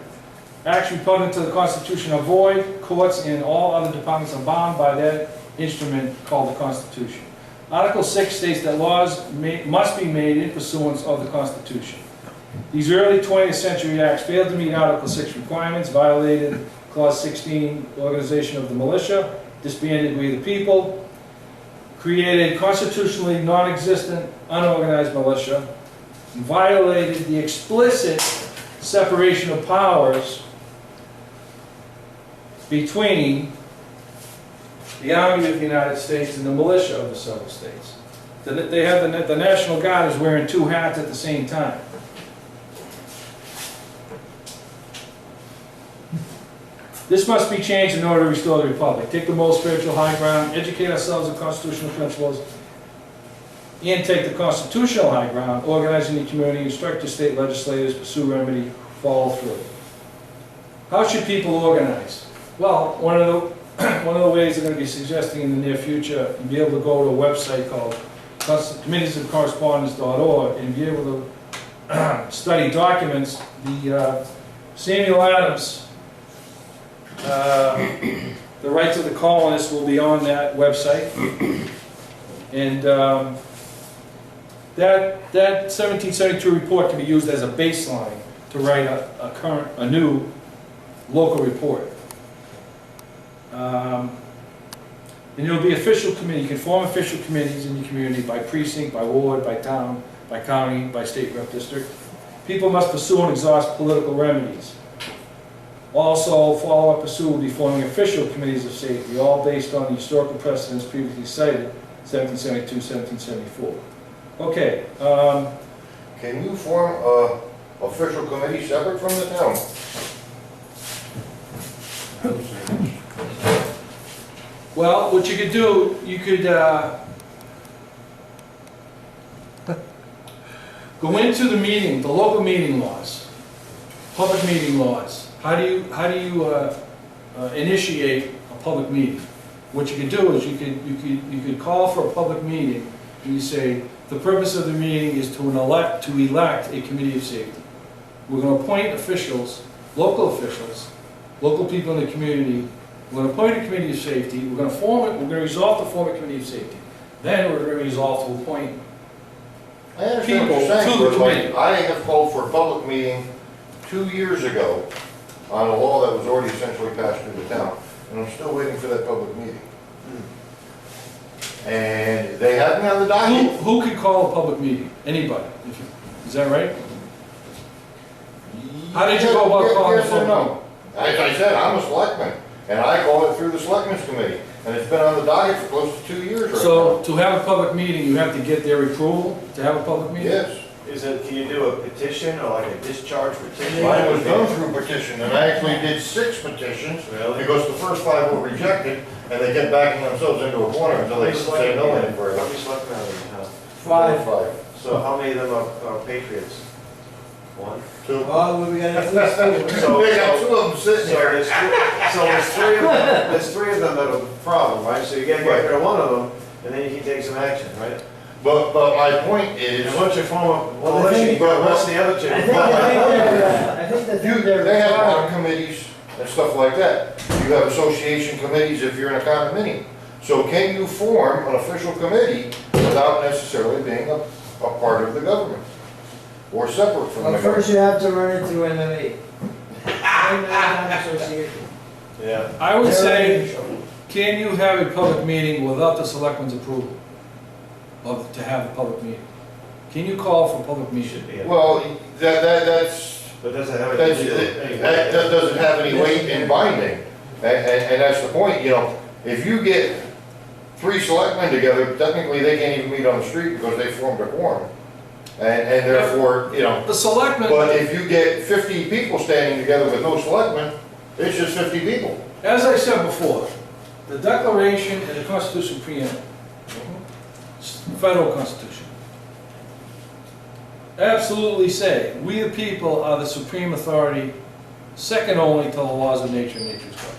F: acts repugnant to the Constitution are void. Courts and all other departments are bound by that instrument called the Constitution. Article 6 states that laws must be made in pursuance of the Constitution. These early 20th century acts failed to meet Article 6 requirements, violated Clause 16, organization of the militia, disbanded we the people, created constitutionally non-existent, unorganized militia, violated the explicit separation of powers between the Army of the United States and the militia of the several states. They have the National Guard is wearing two hats at the same time. This must be changed in order to restore the Republic. Take the moral spiritual high ground, educate ourselves in constitutional principles, and take the constitutional high ground, organizing the community, instruct the state legislators, pursue remedy, follow through. How should people organize? Well, one of the ways they're going to be suggesting in the near future, and be able to go to a website called committeesofcorrespondence.org and be able to study documents. The Samuel Adams, the rights of the colonists will be on that website, and that 1772 report can be used as a baseline to write a new local report. And there'll be official committee. You can form official committees in your community by precinct, by ward, by town, by county, by state rep district. People must pursue and exhaust political remedies. Also, follow-up pursuit will be forming official committees of safety, all based on the historical precedents previously cited, 1772, 1774. Okay.
B: Can you form a official committee separate from the town?
F: Well, what you could do, you could go into the meeting, the local meeting laws, public meeting laws. How do you initiate a public meeting? What you could do is you could call for a public meeting and you say the purpose of the meeting is to elect a committee of safety. We're going to appoint officials, local people in the community. We're going to appoint a committee of safety. We're going to form it. We're going to resolve to form a committee of safety. Then we're going to resolve to appoint
B: I understand what you're saying, but like, I have called for a public meeting 2 years ago on a law that was already essentially passed through the town, and I'm still waiting for that public meeting. And they have me on the docket.
F: Who could call a public meeting? Anybody. Is that right? How did you go about calling
B: Yes
F: a
B: and
F: public
B: no. As I said, I'm a selectman, and I call it through the selectmen's committee, and it's been on the docket for close to 2 years right now.
F: So to have a public meeting, you have to get their approval to have a public meeting?
B: Yes.
A: Can you do a petition or like a discharge petition?
B: Mine was done through petition, and I actually did 6 petitions,
A: Really?
B: because the first 5 were rejected, and they kept backing themselves into a corner until they say no anymore.
A: How many selectmen are in town?
C: 5.
A: So how many of them are patriots? 1?
B: 2.
C: Well, we got at least 2.
A: So-
B: They got 2 of them
A: So
B: sitting there.
A: there's 3 of them, there's 3 of them that are a problem, right? So you gotta get rid of one of them, and then you can take some action, right?
B: But my point is,
A: And once you form a
C: Well, the
A: coalition,
C: thing-
A: you gotta arrest the other 2.
C: I think the thing they're.
B: they have bond committees and stuff like that. You have association committees if you're in a condominium. So can you form an official committee without necessarily being a part of the government? Or separate from the
C: Well,
B: government?
C: first you have to run it through MMA. MMA Association.
A: Yeah.
F: I would
C: They're
F: say,
C: official.
F: can you have a public meeting without the selectmen's approval to have a public meeting? Can you call for a public meeting?
A: Should be.
B: Well, that's,
A: But doesn't have
B: That's,
A: anything to do with
B: that doesn't have any weight in binding, and that's the point, you know, if you get 3 selectmen together, technically they can't even meet on the street because they formed a quorum. And therefore, you know,
F: The selectmen,
B: but if you get 50 people standing together with no selectmen, it's just 50 people.
F: as I said before, the Declaration and the Constitution preempt, federal Constitution, absolutely say, we the people are the supreme authority, second only to the laws of nature and nature's God.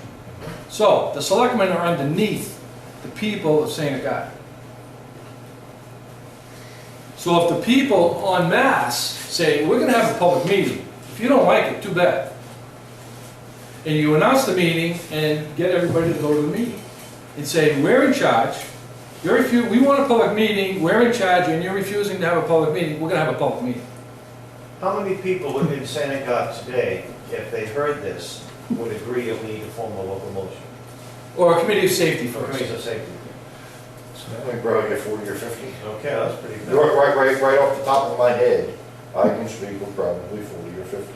F: So, the selectmen are underneath the people of St. Agatha. So if the people en masse say, we're gonna have a public meeting, if you don't like it, too bad. And you announce the meeting and get everybody to go to the meeting. And say, we're in charge, we want a public meeting, we're in charge, and you're refusing to have a public meeting, we're gonna have a public meeting.
A: How many people in St. Agatha today, if they heard this, would agree that we need to form a local motion?
F: Or a committee of safety
A: For
F: first.
A: committees of safety?
B: I think probably get 40 or 50.
A: Okay, that's pretty good.
B: Right off the top of my head, I can speak with probably 40 or 50.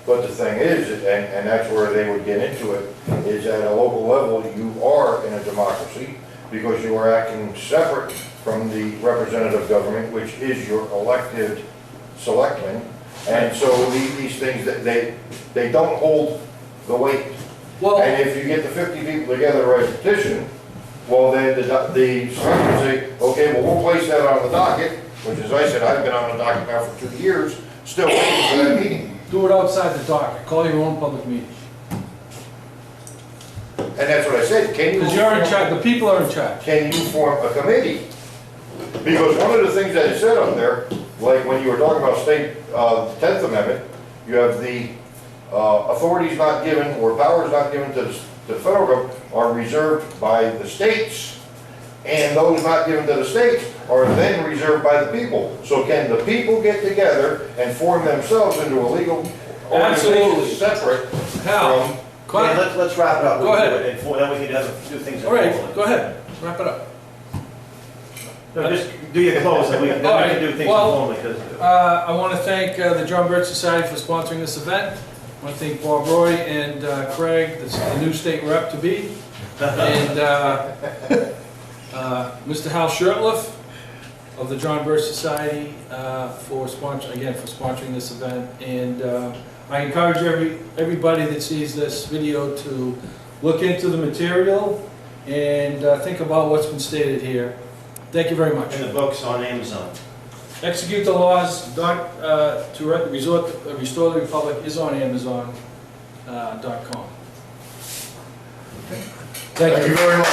B: But the thing is, and that's where they would get into it, is at a local level, you are in a democracy because you are acting separate from the representative government, which is your elected selectmen. And so these things, that they don't hold the weight.
F: Well,
B: And if you get the 50 people together to write a petition, well, then the selectmen say, okay, well, we'll place that on the docket, which as I said, I've been on the docket now for 2 years, still waiting for that meeting.
F: do it outside the docket, call your own public meeting.
B: And that's what I said, can you?
F: Because you're in charge, the people are in charge.
B: Can you form a committee? Because one of the things that is said up there, like when you were talking about state, 10th Amendment, you have the authorities not given, or powers not given to the federal government are reserved by the states, and those not given to the states are then reserved by the people. So can the people get together and form themselves into a legal
F: Absolutely.
B: organization separate
F: Hal,
B: from?
F: go
A: Okay,
F: ahead.
A: let's wrap it up.
F: Go ahead.
A: Then we can do things.
F: All right,
A: informally.
F: go ahead, wrap it up.
A: No, just do your close, and then we
F: All right,
A: can do things
F: well,
A: informally, because.
F: I want to thank the John Birch Society for sponsoring this event. I want to thank Bob Roy and Craig, the new state rep to be, and Mr. Hal Shurtleff of the John Birch Society for sponsoring this event. And I encourage everybody that sees this video to look into the material and think about what's been stated here. Thank you very much.
A: And the book's on Amazon.
F: Execute the Laws to Restore the Republic is on Amazon.com. Thank you.
B: Thank you very much.